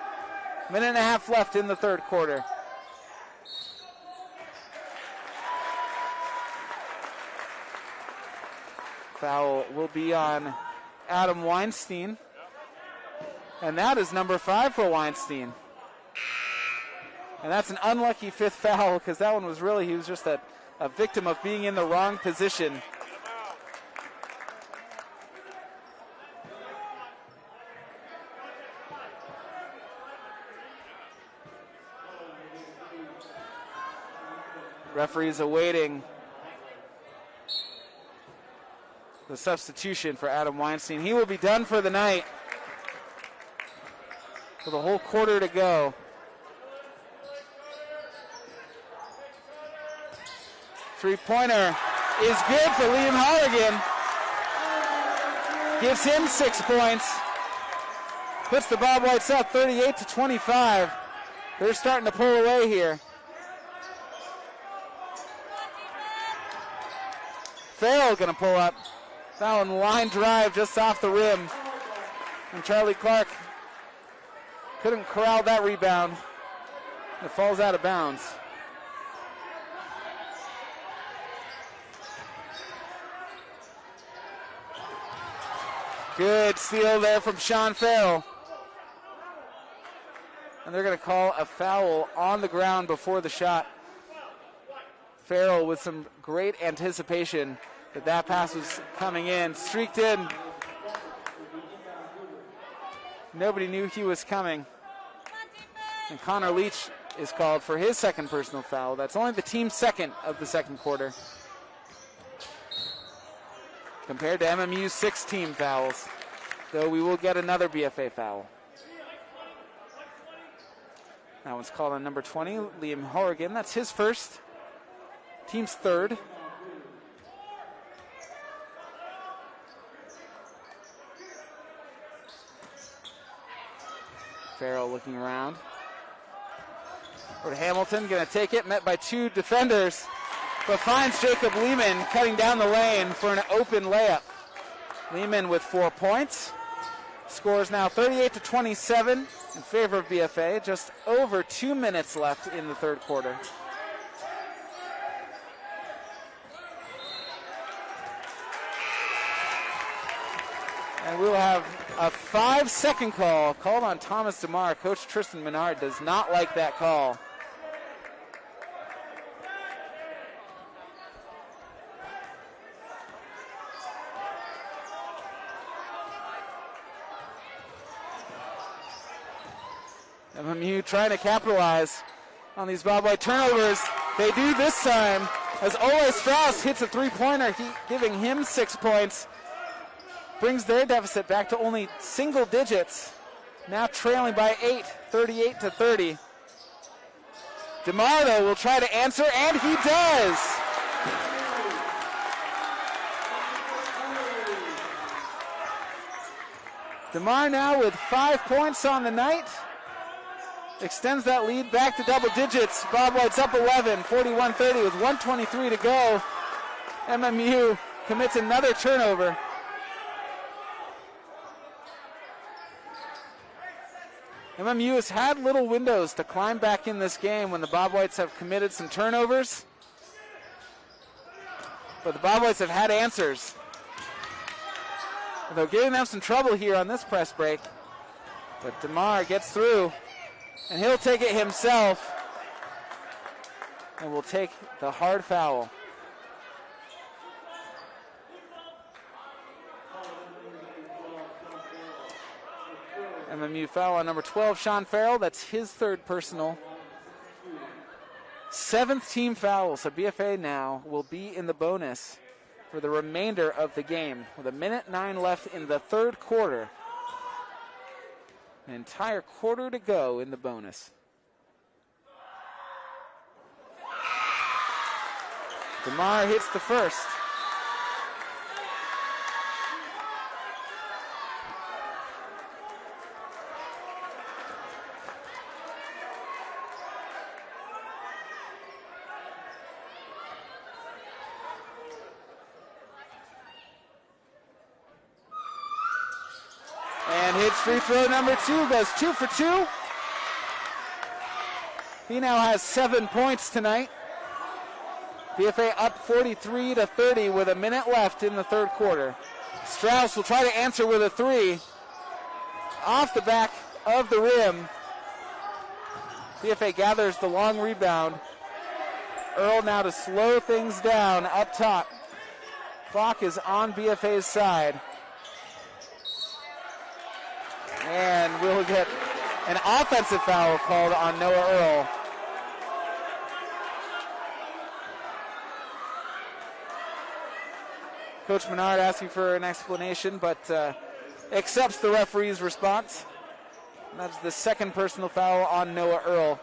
[SPEAKER 1] Minute and a half left in the third quarter. Foul will be on Adam Weinstein. And that is number 5 for Weinstein. And that's an unlucky 5th foul because that one was really, he was just a victim of being in the wrong position. Referees awaiting the substitution for Adam Weinstein. He will be done for the night with a whole quarter to go. Three-pointer is good for Liam Holligan. Gives him 6 points. Puts the Bobwhites up 38-25. They're starting to pull away here. Farrell going to pull up. That one line drive just off the rim. And Charlie Clark couldn't corral that rebound. It falls out of bounds. Good steal there from Sean Farrell. And they're going to call a foul on the ground before the shot. Farrell with some great anticipation that pass was coming in. Streaked in. Nobody knew he was coming. And Connor Leach is called for his second personal foul. That's only the team's second of the second quarter, compared to MMU's 6 team fouls, though we will get another BFA foul. That one's called on number 20, Liam Horrigan. That's his first, team's third. Farrell looking around. Over to Hamilton, going to take it, met by 2 defenders, but finds Jacob Lehmann cutting down the lane for an open layup. Lehmann with 4 points. Scores now 38-27 in favor of BFA. Just over 2 minutes left in the third quarter. And we'll have a 5-second call called on Thomas DeMar. Coach Tristan Menard does not like that call. MMU trying to capitalize on these Bobwhite turnovers. They do this time as Ole Strauss hits a 3-pointer, giving him 6 points. Brings their deficit back to only single digits. Now trailing by 8, 38-30. DeMar, though, will try to answer, and he does. DeMar now with 5 points on the night. Extends that lead back to double digits. Bobwhite's up 11, 41-30 with 1:23 to go. MMU commits another turnover. MMU has had little windows to climb back in this game when the Bobwhites have committed some turnovers. But the Bobwhites have had answers. Though giving them some trouble here on this press break. But DeMar gets through, and he'll take it himself. And will take the hard foul. MMU foul on number 12, Sean Farrell. That's his third personal. 7th team foul, so BFA now will be in the bonus for the remainder of the game with 1:09 left in the third quarter. An entire quarter to go in the bonus. DeMar hits the first. Yates free throw number 2 goes 2 for 2. He now has 7 points tonight. BFA up 43-30 with a minute left in the third quarter. Strauss will try to answer with a 3. Off the back of the rim. BFA gathers the long rebound. Earl now to slow things down up top. Clock is on BFA's side. And we'll get an offensive foul called on Noah Earl. Coach Menard asking for an explanation, but accepts the referee's response. And that's the second personal foul on Noah Earl.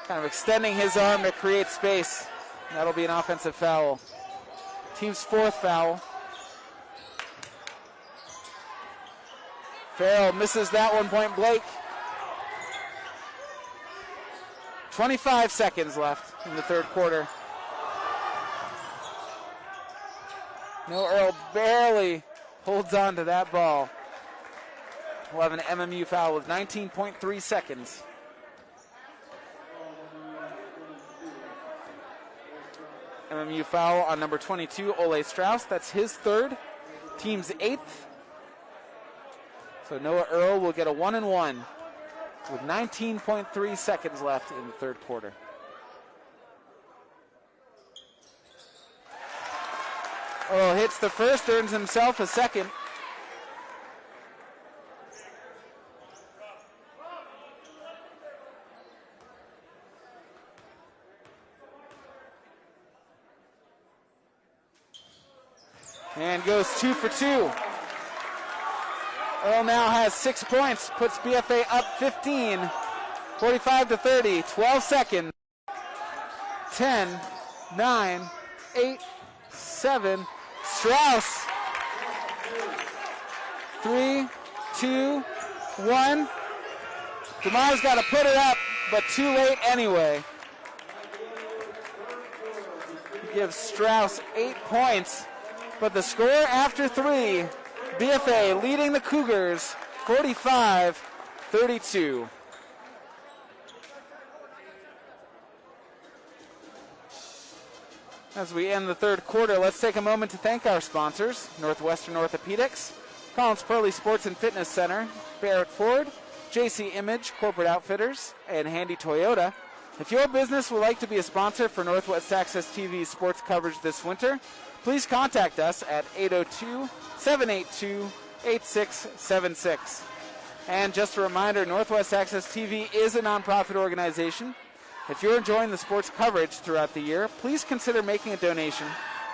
[SPEAKER 1] Kind of extending his arm to create space. That'll be an offensive foul. Team's 4th foul. Farrell misses that one point blank. 25 seconds left in the third quarter. Noah Earl barely holds on to that ball. We'll have an MMU foul with 19.3 seconds. MMU foul on number 22, Ole Strauss. That's his 3rd, team's 8th. So Noah Earl will get a 1-and-1 with 19.3 seconds left in the third quarter. Earl hits the first, earns himself a second. And goes 2 for 2. Earl now has 6 points, puts BFA up 15, 45-30, 12 seconds. 10, 9, 8, 7. Strauss. 3, 2, 1. DeMar's got to put it up, but too late anyway. He gives Strauss 8 points. But the score after 3, BFA leading the Cougars 45-32. As we end the third quarter, let's take a moment to thank our sponsors: Northwestern Orthopedics, Collins Pearly Sports and Fitness Center, Barrett Ford, JC Image Corporate Outfitters, and Handy Toyota. If your business would like to be a sponsor for Northwest Access TV's sports coverage this winter, please contact us at 802-782-8676. And just a reminder, Northwest Access TV is a nonprofit organization. If you're enjoying the sports coverage throughout the year, please consider making a donation.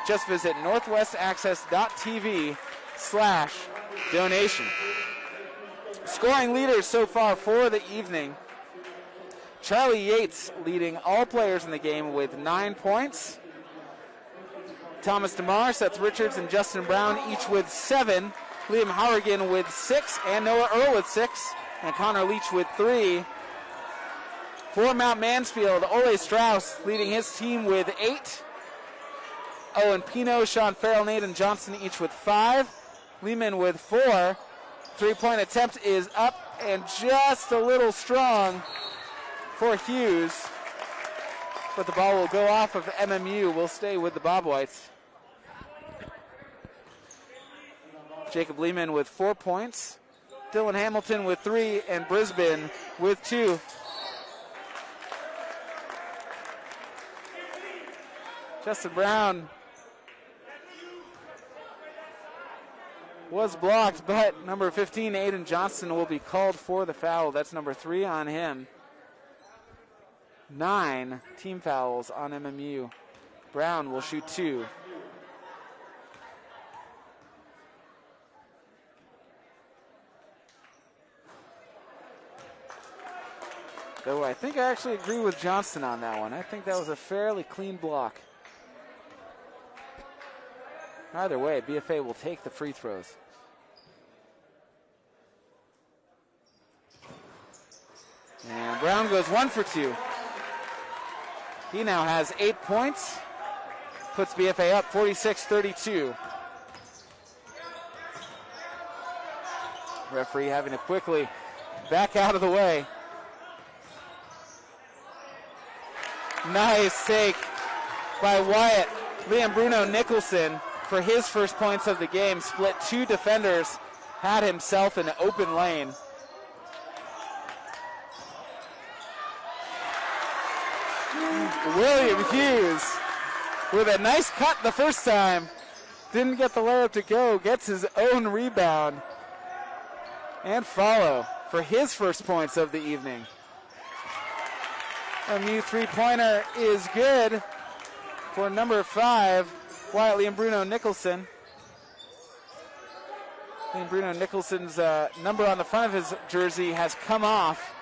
[SPEAKER 1] Just visit northwestaccess.tv/donation. Scoring leaders so far for the evening: Charlie Yates leading all players in the game with 9 points. Thomas DeMar, Seth Richards, and Justin Brown each with 7. Liam Horrigan with 6, and Noah Earl with 6, and Connor Leach with 3. For Mount Mansfield, Ole Strauss leading his team with 8. Owen Pino, Sean Farrell, Nathan Johnson each with 5. Lehmann with 4. 3-point attempt is up and just a little strong for Hughes. But the ball will go off of MMU. We'll stay with the Bobwhites. Jacob Lehmann with 4 points. Dylan Hamilton with 3, and Brisbane with 2. Justin Brown was blocked, but number 15, Aiden Johnson, will be called for the foul. That's number 3 on him. 9 team fouls on MMU. Brown will shoot 2. Though I think I actually agree with Johnston on that one. I think that was a fairly clean block. Either way, BFA will take the free throws. And Brown goes 1 for 2. He now has 8 points. Puts BFA up 46-32. Referee having to quickly back out of the way. Nice take by Wyatt. Liam Bruno Nicholson for his first points of the game. Split two defenders, had himself an open lane. William Hughes with a nice cut the first time. Didn't get the layup to go, gets his own rebound and follow for his first points of the evening. MMU three-pointer is good for number 5, Wyatt Liam Bruno Nicholson. Liam Bruno Nicholson's number on the front of his jersey has come off.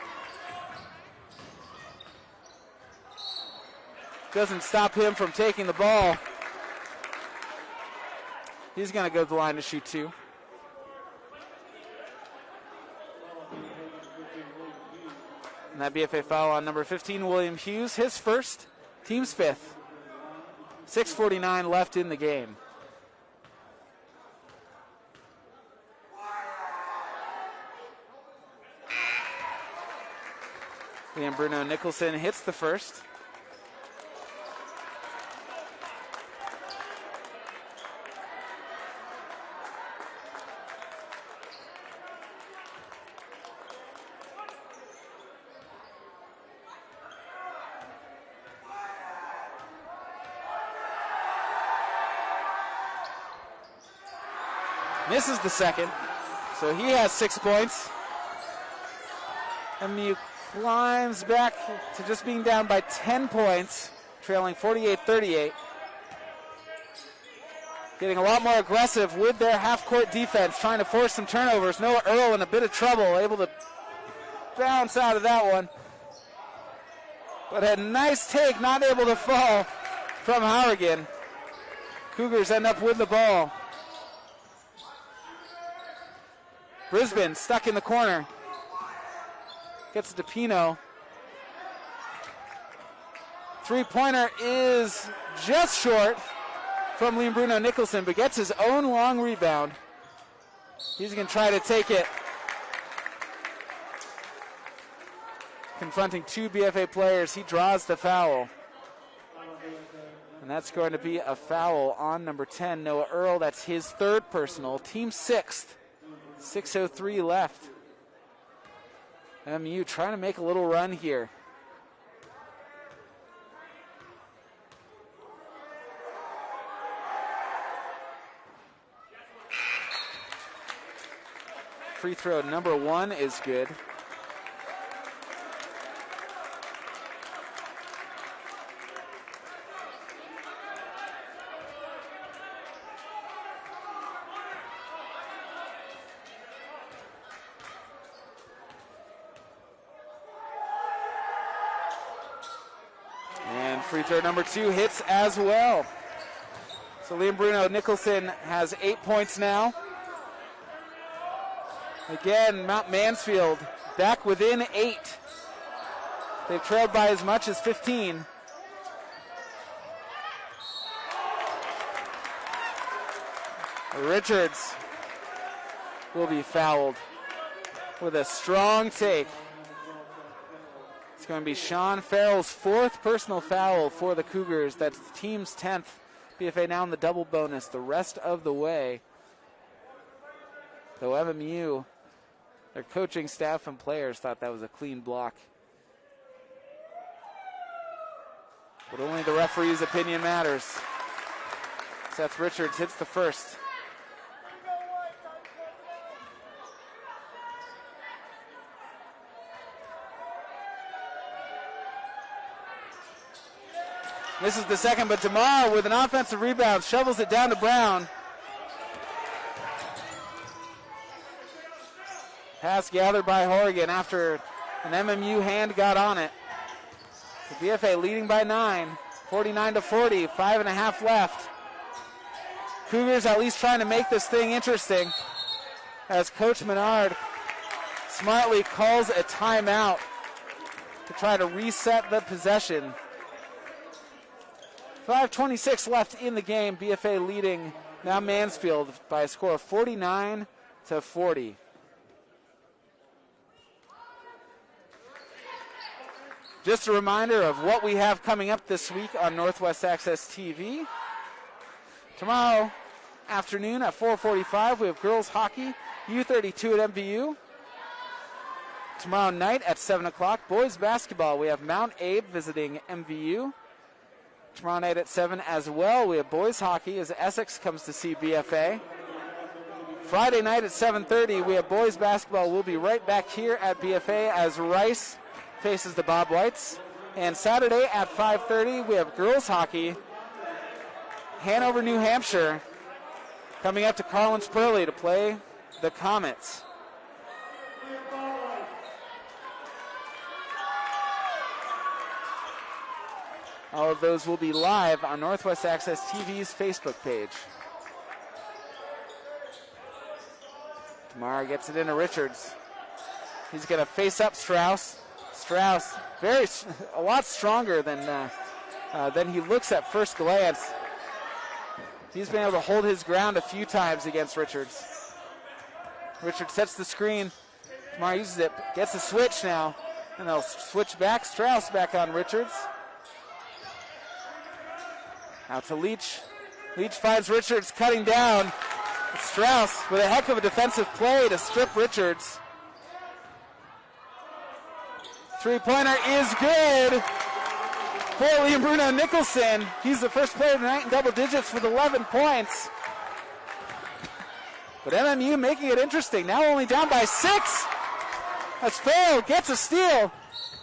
[SPEAKER 1] Doesn't stop him from taking the ball. He's going to go to the line to shoot 2. And that BFA foul on number 15, William Hughes, his first, team's 5th. 6:49 left in the game. Liam Bruno Nicholson hits the first. Misses the second, so he has 6 points. MMU climbs back to just being down by 10 points, trailing 48-38. Getting a lot more aggressive with their half-court defense, trying to force some turnovers. Noah Earl in a bit of trouble, able to bounce out of that one. But a nice take, not able to fall from Harrigan. Cougars end up with the ball. Brisbane stuck in the corner. Gets it to Pino. Three-pointer is just short from Liam Bruno Nicholson, but gets his own long rebound. He's going to try to take it. Confronting 2 BFA players, he draws the foul. And that's going to be a foul on number 10, Noah Earl. That's his 3rd personal, team 6th. 6:03 left. MMU trying to make a little run here. Free throw number 1 is good. Free throw number 2 hits as well. So Liam Bruno Nicholson has 8 points now. Again, Mount Mansfield back within 8. They've trailed by as much as 15. Richards will be fouled with a strong take. It's going to be Sean Farrell's 4th personal foul for the Cougars. That's the team's 10th. BFA now in the double bonus the rest of the way. Though MMU, their coaching staff and players thought that was a clean block. But only the referee's opinion matters. Seth Richards hits the first. Misses the second, but DeMar with an offensive rebound shovels it down to Brown. Pass gathered by Horrigan after an MMU hand got on it. The BFA leading by 9, 49-40, 5.5 left. Cougars at least trying to make this thing interesting as Coach Menard smartly calls a timeout to try to reset the possession. 5:26 left in the game. BFA leading now Mansfield by a score of 49-40. Just a reminder of what we have coming up this week on Northwest Access TV. Tomorrow afternoon at 4:45, we have girls hockey, U32 at MVU. Tomorrow night at 7 o'clock, boys basketball. We have Mount Abe visiting MVU. Tomorrow night at 7 as well, we have boys hockey as Essex comes to see BFA. Friday night at 7:30, we have boys basketball. We'll be right back here at BFA as Rice faces the Bobwhites. And Saturday at 5:30, we have girls hockey. Hanover, New Hampshire, coming up to Carlins-Pearly to play the Comets. All of those will be live on Northwest Access TV's Facebook page. Tamara gets it into Richards. He's going to face up Strauss. Strauss, a lot stronger than he looks at first glance. He's been able to hold his ground a few times against Richards. Richards sets the screen. Tamara uses it, gets a switch now, and they'll switch back. Strauss back on Richards. Out to Leach. Leach finds Richards cutting down. Strauss with a heck of a defensive play to strip Richards. Three-pointer is good for Liam Bruno Nicholson. He's the first player tonight in double digits with 11 points. But MMU making it interesting. Now only down by 6. As Farrell gets a steal.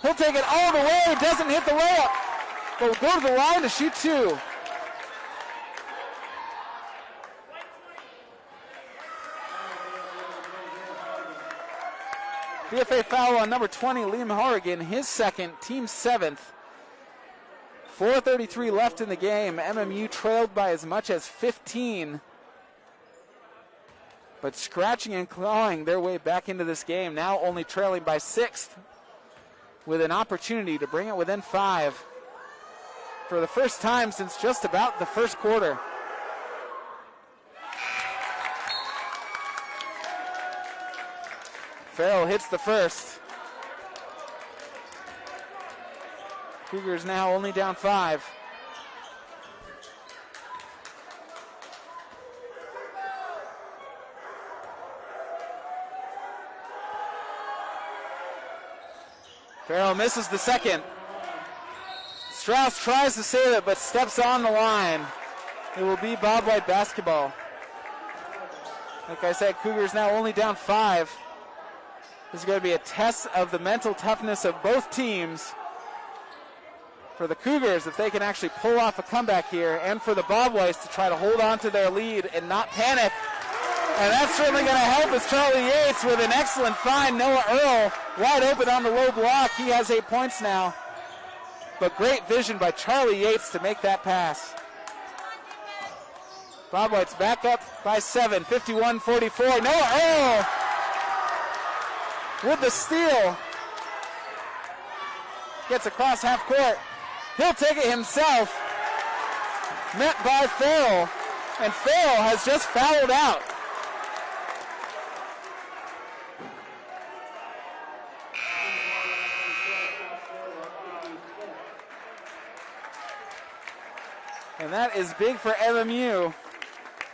[SPEAKER 1] He'll take it all the way. Doesn't hit the layup. But will go to the line to shoot 2. BFA foul on number 20, Liam Horrigan, his second, team 7th. 4:33 left in the game. MMU trailed by as much as 15. But scratching and clawing their way back into this game, now only trailing by 6 with an opportunity to bring it within 5 for the first time since just about the first quarter. Farrell hits the first. Cougars now only down 5. Farrell misses the second. Strauss tries to save it, but steps on the line. It will be Bobwhite basketball. Like I said, Cougars now only down 5. This is going to be a test of the mental toughness of both teams. For the Cougars, if they can actually pull off a comeback here, and for the Bobwhites to try to hold on to their lead and not panic. And that's certainly going to help as Charlie Yates with an excellent find. Noah Earl wide open on the low block. He has 8 points now. But great vision by Charlie Yates to make that pass. Bobwhites back up by 7, 51-44. Noah Earl with the steal. Gets across half court. He'll take it himself. Met by Farrell. And Farrell has just fouled out. And that is big for MMU.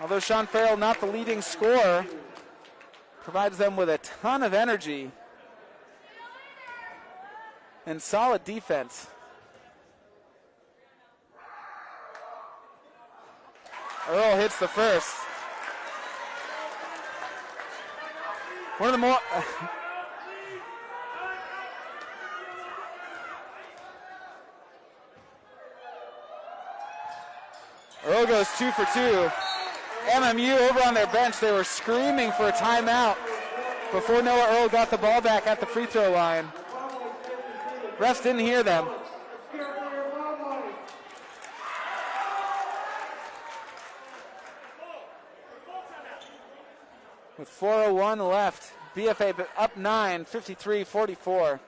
[SPEAKER 1] Although Sean Farrell not the leading scorer, provides them with a ton of energy and solid defense. Earl hits the first. One of the more... Earl goes 2 for 2. MMU over on their bench, they were screaming for a timeout before Noah Earl got the ball back at the free throw line. Refs didn't hear them. With 4:01 left, BFA up 9, 53-44.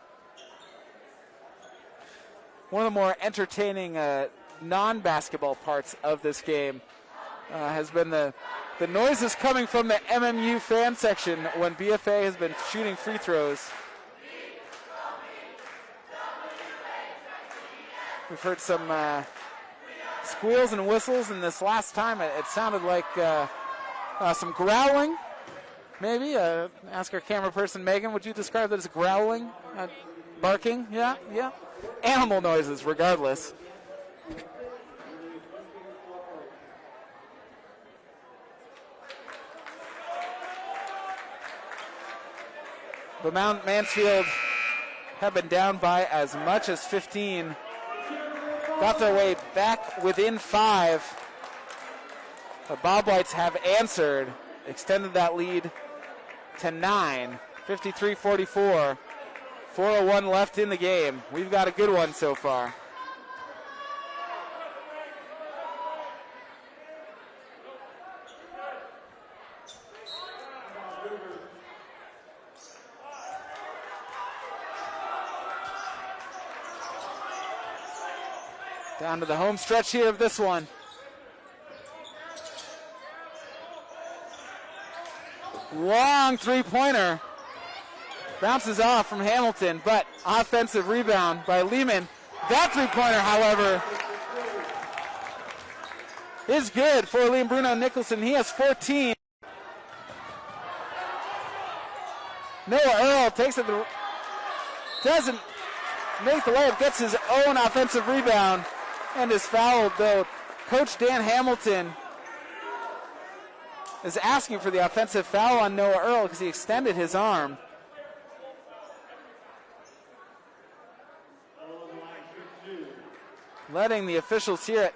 [SPEAKER 1] One of the more entertaining non-basketball parts of this game has been the noises coming from the MMU fan section when BFA has been shooting free throws. We've heard some squeals and whistles, and this last time it sounded like some growling, maybe. Ask our camera person, Megan, would you describe that as growling? Barking? Yeah. Animal noises, regardless. But Mount Mansfield have been down by as much as 15. Got their way back within 5. The Bobwhites have answered, extended that lead to 9, 53-44. 4:01 left in the game. We've got a good one so far. Down to the home stretch here of this one. Long three-pointer. Bounces off from Hamilton, but offensive rebound by Lehmann. That three-pointer, however, is good for Liam Bruno Nicholson. He has 14. Noah Earl takes it, doesn't make the layup, gets his own offensive rebound, and is fouled, though Coach Dan Hamilton is asking for the offensive foul on Noah Earl because he extended his arm. Letting the officials hear it.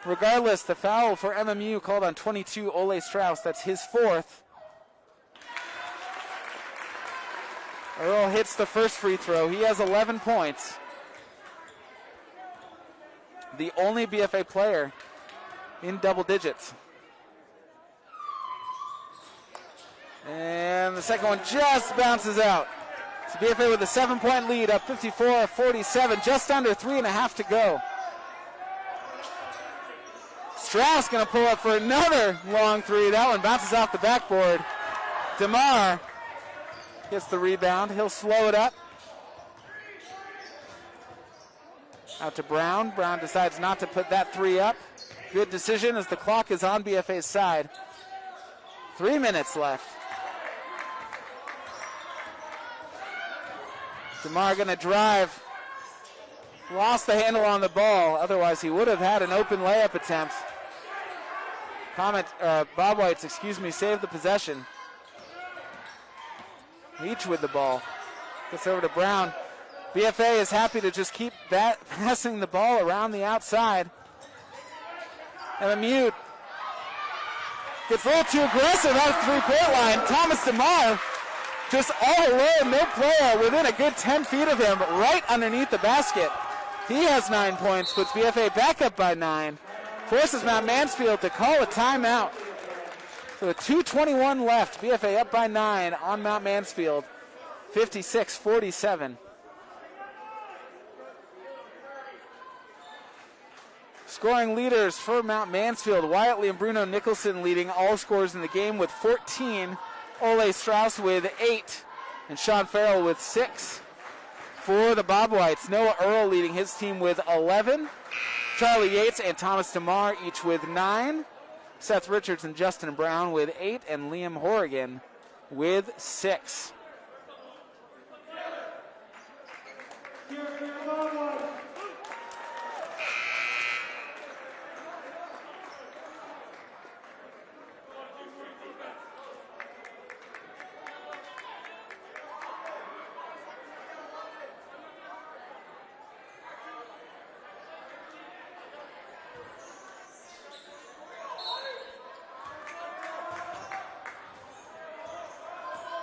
[SPEAKER 1] Regardless, the foul for MMU called on 22, Ole Strauss. That's his 4th. Earl hits the first free throw. He has 11 points. The only BFA player in double digits. And the second one just bounces out. So BFA with a 7-point lead, up 54-47, just under 3.5 to go. Strauss going to pull up for another long three. That one bounces off the backboard. DeMar gets the rebound. He'll slow it up. Out to Brown. Brown decides not to put that three up. Good decision as the clock is on BFA's side. 3 minutes left. DeMar going to drive. Lost the handle on the ball. Otherwise, he would have had an open layup attempt. Bobwhites, saved the possession. Leach with the ball. Gets over to Brown. BFA is happy to just keep passing the ball around the outside. MMU gets a little too aggressive out of the three-point line. Thomas DeMar just all alone, no player within a good 10 feet of him, right underneath the basket. He has 9 points, puts BFA back up by 9. Forces Mount Mansfield to call a timeout. So 2:21 left. BFA up by 9 on Mount Mansfield. 56-47. Scoring leaders for Mount Mansfield. Wyatt Lee and Bruno Nicholson leading all scores in the game with 14. Ole Strauss with 8. And Sean Farrell with 6. For the Bobwhites, Noah Earl leading his team with 11. Charlie Yates and Thomas DeMar each with 9. Seth Richards and Justin Brown with 8. And Liam Horrigan with 6.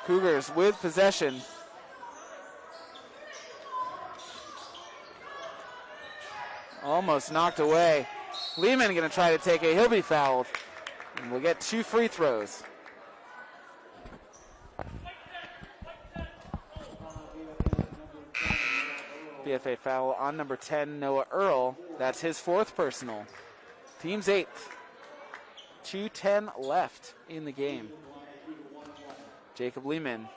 [SPEAKER 1] Cougars with possession. Almost knocked away. Lehmann going to try to take it. He'll be fouled. And we'll get 2 free throws. BFA foul on number 10, Noah Earl. That's his 4th personal. Team's 8th. 2:10 left in the game. Jacob Lehmann.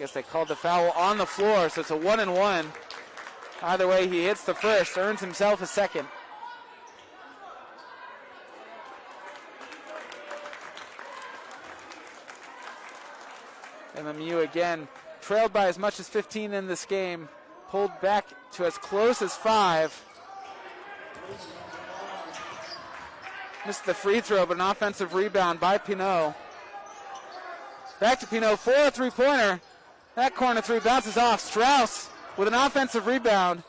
[SPEAKER 1] guess they called the foul on the floor, so it's a 1-and-1. Either way, he hits the first, earns himself a second. MMU again trailed by as much as 15 in this game, pulled back to as close as 5. Missed the free throw, but an offensive rebound by Pinot. Back to Pinot for a three-pointer. That corner three bounces off. Strauss with an offensive rebound.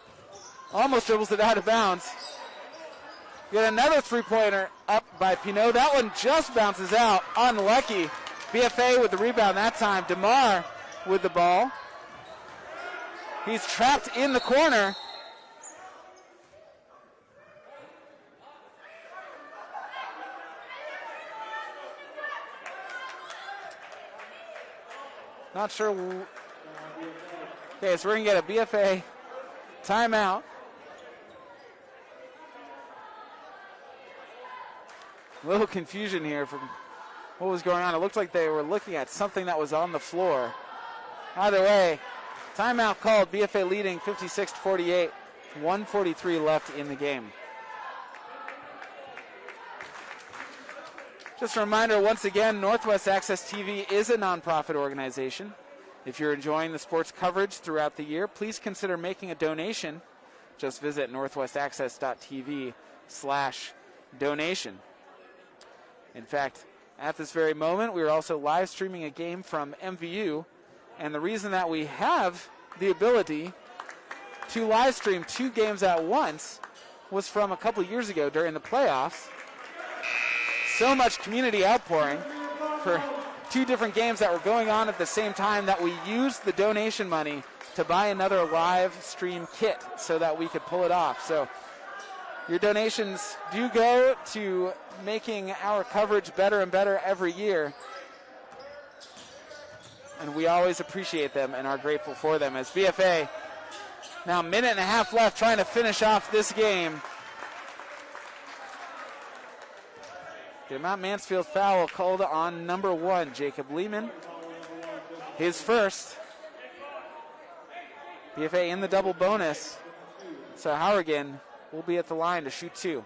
[SPEAKER 1] Almost dribbles it out of bounds. Get another three-pointer up by Pinot. That one just bounces out. Unlucky. BFA with the rebound that time. DeMar with the ball. He's trapped in the corner. Not sure. Okay, so we're going to get a BFA timeout. A little confusion here from what was going on. It looked like they were looking at something that was on the floor. Either way, timeout called. BFA leading 56-48. 1:43 left in the game. Just a reminder, once again, Northwest Access TV is a nonprofit organization. If you're enjoying the sports coverage throughout the year, please consider making a donation. Just visit northwestaccess.tv/donation. In fact, at this very moment, we are also live streaming a game from MVU. And the reason that we have the ability to live stream 2 games at once was from a couple years ago during the playoffs. So much community outpouring for 2 different games that were going on at the same time that we used the donation money to buy another live stream kit so that we could pull it off. So your donations do go to making our coverage better and better every year. And we always appreciate them and are grateful for them. As BFA, now a minute and a half left, trying to finish off this game. The Mount Mansfield foul called on number 1, Jacob Lehmann. His first. BFA in the double bonus. So Howrigan will be at the line to shoot 2.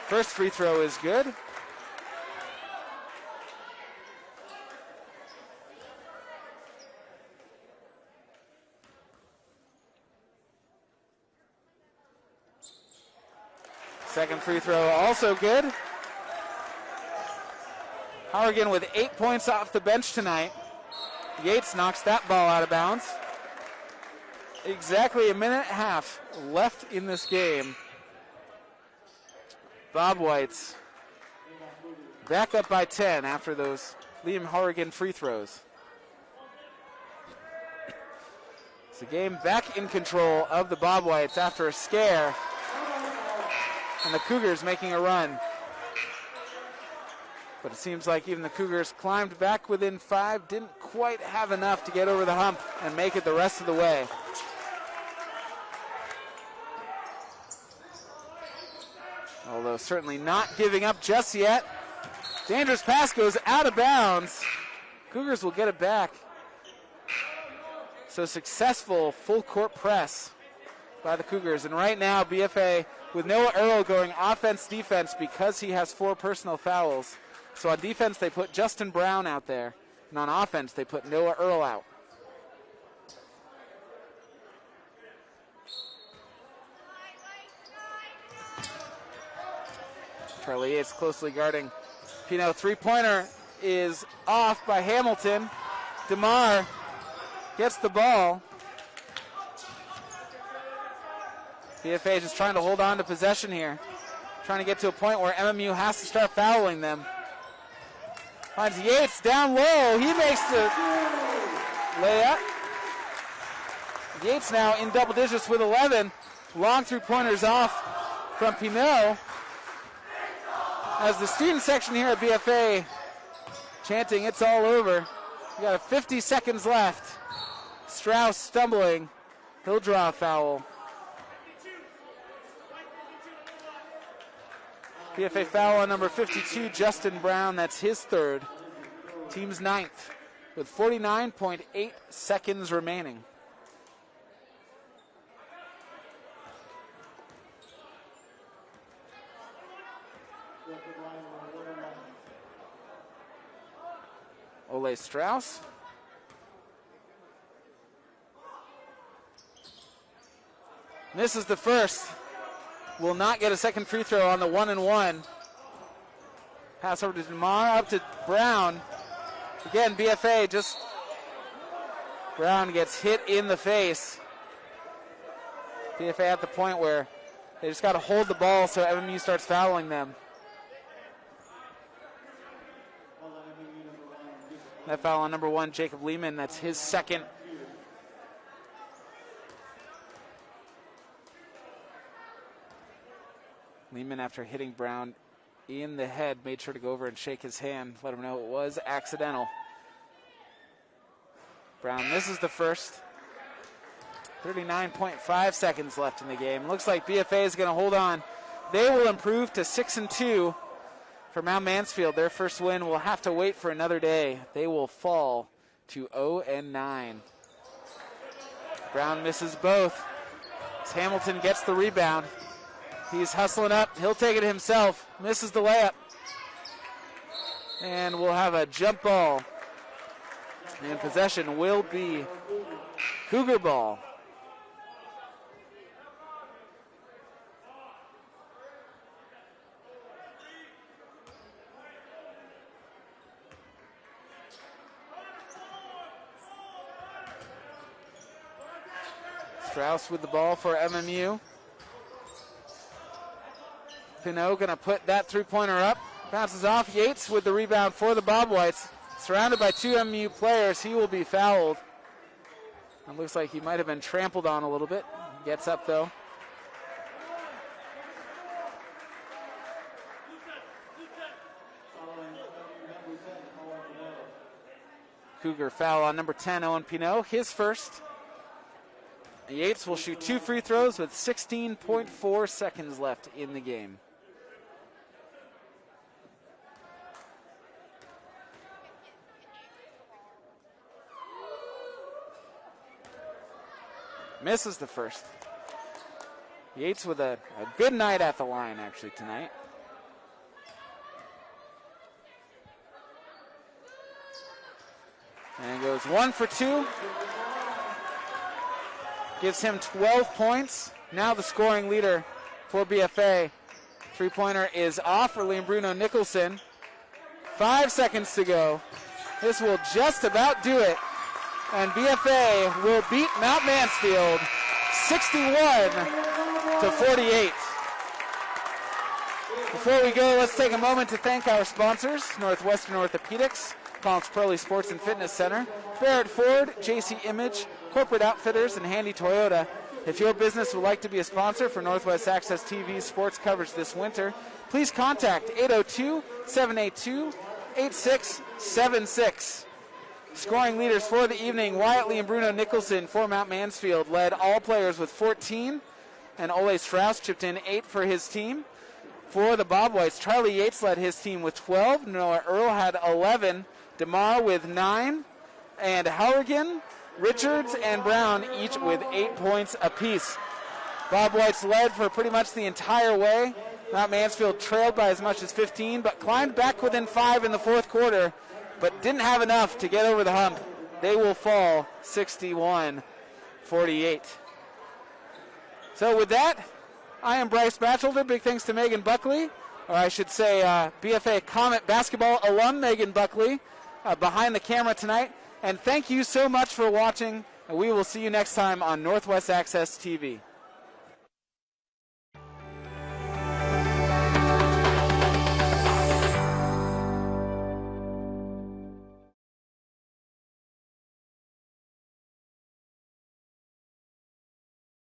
[SPEAKER 1] First free throw is good. Second free throw also good. Howrigan with 8 points off the bench tonight. Yates knocks that ball out of bounds. Exactly a minute and a half left in this game. Bobwhites back up by 10 after those Liam Howrigan free throws. It's the game back in control of the Bobwhites after a scare. And the Cougars making a run. But it seems like even the Cougars climbed back within 5, didn't quite have enough to get over the hump and make it the rest of the way. Although certainly not giving up just yet. Dangerous pass goes out of bounds. Cougars will get it back. So successful full court press by the Cougars. And right now BFA with Noah Earl going offense-defense because he has 4 personal fouls. So on defense, they put Justin Brown out there. And on offense, they put Noah Earl out. Charlie Yates closely guarding Pinot. Three-pointer is off by Hamilton. DeMar gets the ball. BFA just trying to hold on to possession here. Trying to get to a point where MMU has to start fouling them. Finds Yates down low. He makes the layup. Yates now in double digits with 11. Long three-pointers off from Pinot. As the student section here at BFA chanting, "It's all over." We got 50 seconds left. Strauss stumbling. He'll draw a foul. BFA foul on number 52, Justin Brown. That's his third. Team's ninth with 49.8 seconds remaining. Ole Strauss. Misses the first. Will not get a second free throw on the 1-and-1. Pass over to DeMar, up to Brown. Again, BFA just, Brown gets hit in the face. BFA at the point where they just got to hold the ball so MMU starts fouling them. That foul on number 1, Jacob Lehmann, that's his second. Lehmann, after hitting Brown in the head, made sure to go over and shake his hand, let him know it was accidental. Brown misses the first. 39.5 seconds left in the game. Looks like BFA is going to hold on. They will improve to 6-2 for Mount Mansfield. Their first win will have to wait for another day. They will fall to 0-9. Brown misses both. As Hamilton gets the rebound. He's hustling up. He'll take it himself. Misses the layup. And we'll have a jump ball. And possession will be Cougar ball. Strauss with the ball for MMU. Pinot going to put that three-pointer up. Bounces off. Yates with the rebound for the Bobwhites. Surrounded by 2 MMU players. He will be fouled. It looks like he might have been trampled on a little bit. Gets up, though. Cougar foul on number 10, Owen Pinot. His first. Yates will shoot 2 free throws with 16.4 seconds left in the game. Misses the first. Yates with a good night at the line, actually, tonight. And goes 1 for 2. Gives him 12 points. Now the scoring leader for BFA. Three-pointer is off for Liam Bruno Nicholson. 5 seconds to go. This will just about do it. And BFA will beat Mount Mansfield 61-48. Before we go, let's take a moment to thank our sponsors, Northwestern Orthopedics, Palms Pearly Sports and Fitness Center, Barrett Ford, JC Image, Corporate Outfitters, and Handy Toyota. If your business would like to be a sponsor for Northwest Access TV's sports coverage this winter, please contact 802-782-8676. Scoring leaders for the evening, Wyatt Lee and Bruno Nicholson for Mount Mansfield led all players with 14, and Ole Strauss chipped in 8 for his team. For the Bobwhites, Charlie Yates led his team with 12, Noah Earl had 11, DeMar with 9, and Halligan, Richards, and Brown each with 8 points apiece. Bobwhites led for pretty much the entire way. Mount Mansfield trailed by as much as 15, but climbed back within 5 in the fourth quarter, but didn't have enough to get over the hump. They will fall 61-48. So with that, I am Bryce Batchelder. Big thanks to Megan Buckley, or I should say BFA Comet basketball alum Megan Buckley behind the camera tonight. And thank you so much for watching, and we will see you next time on Northwest Access TV.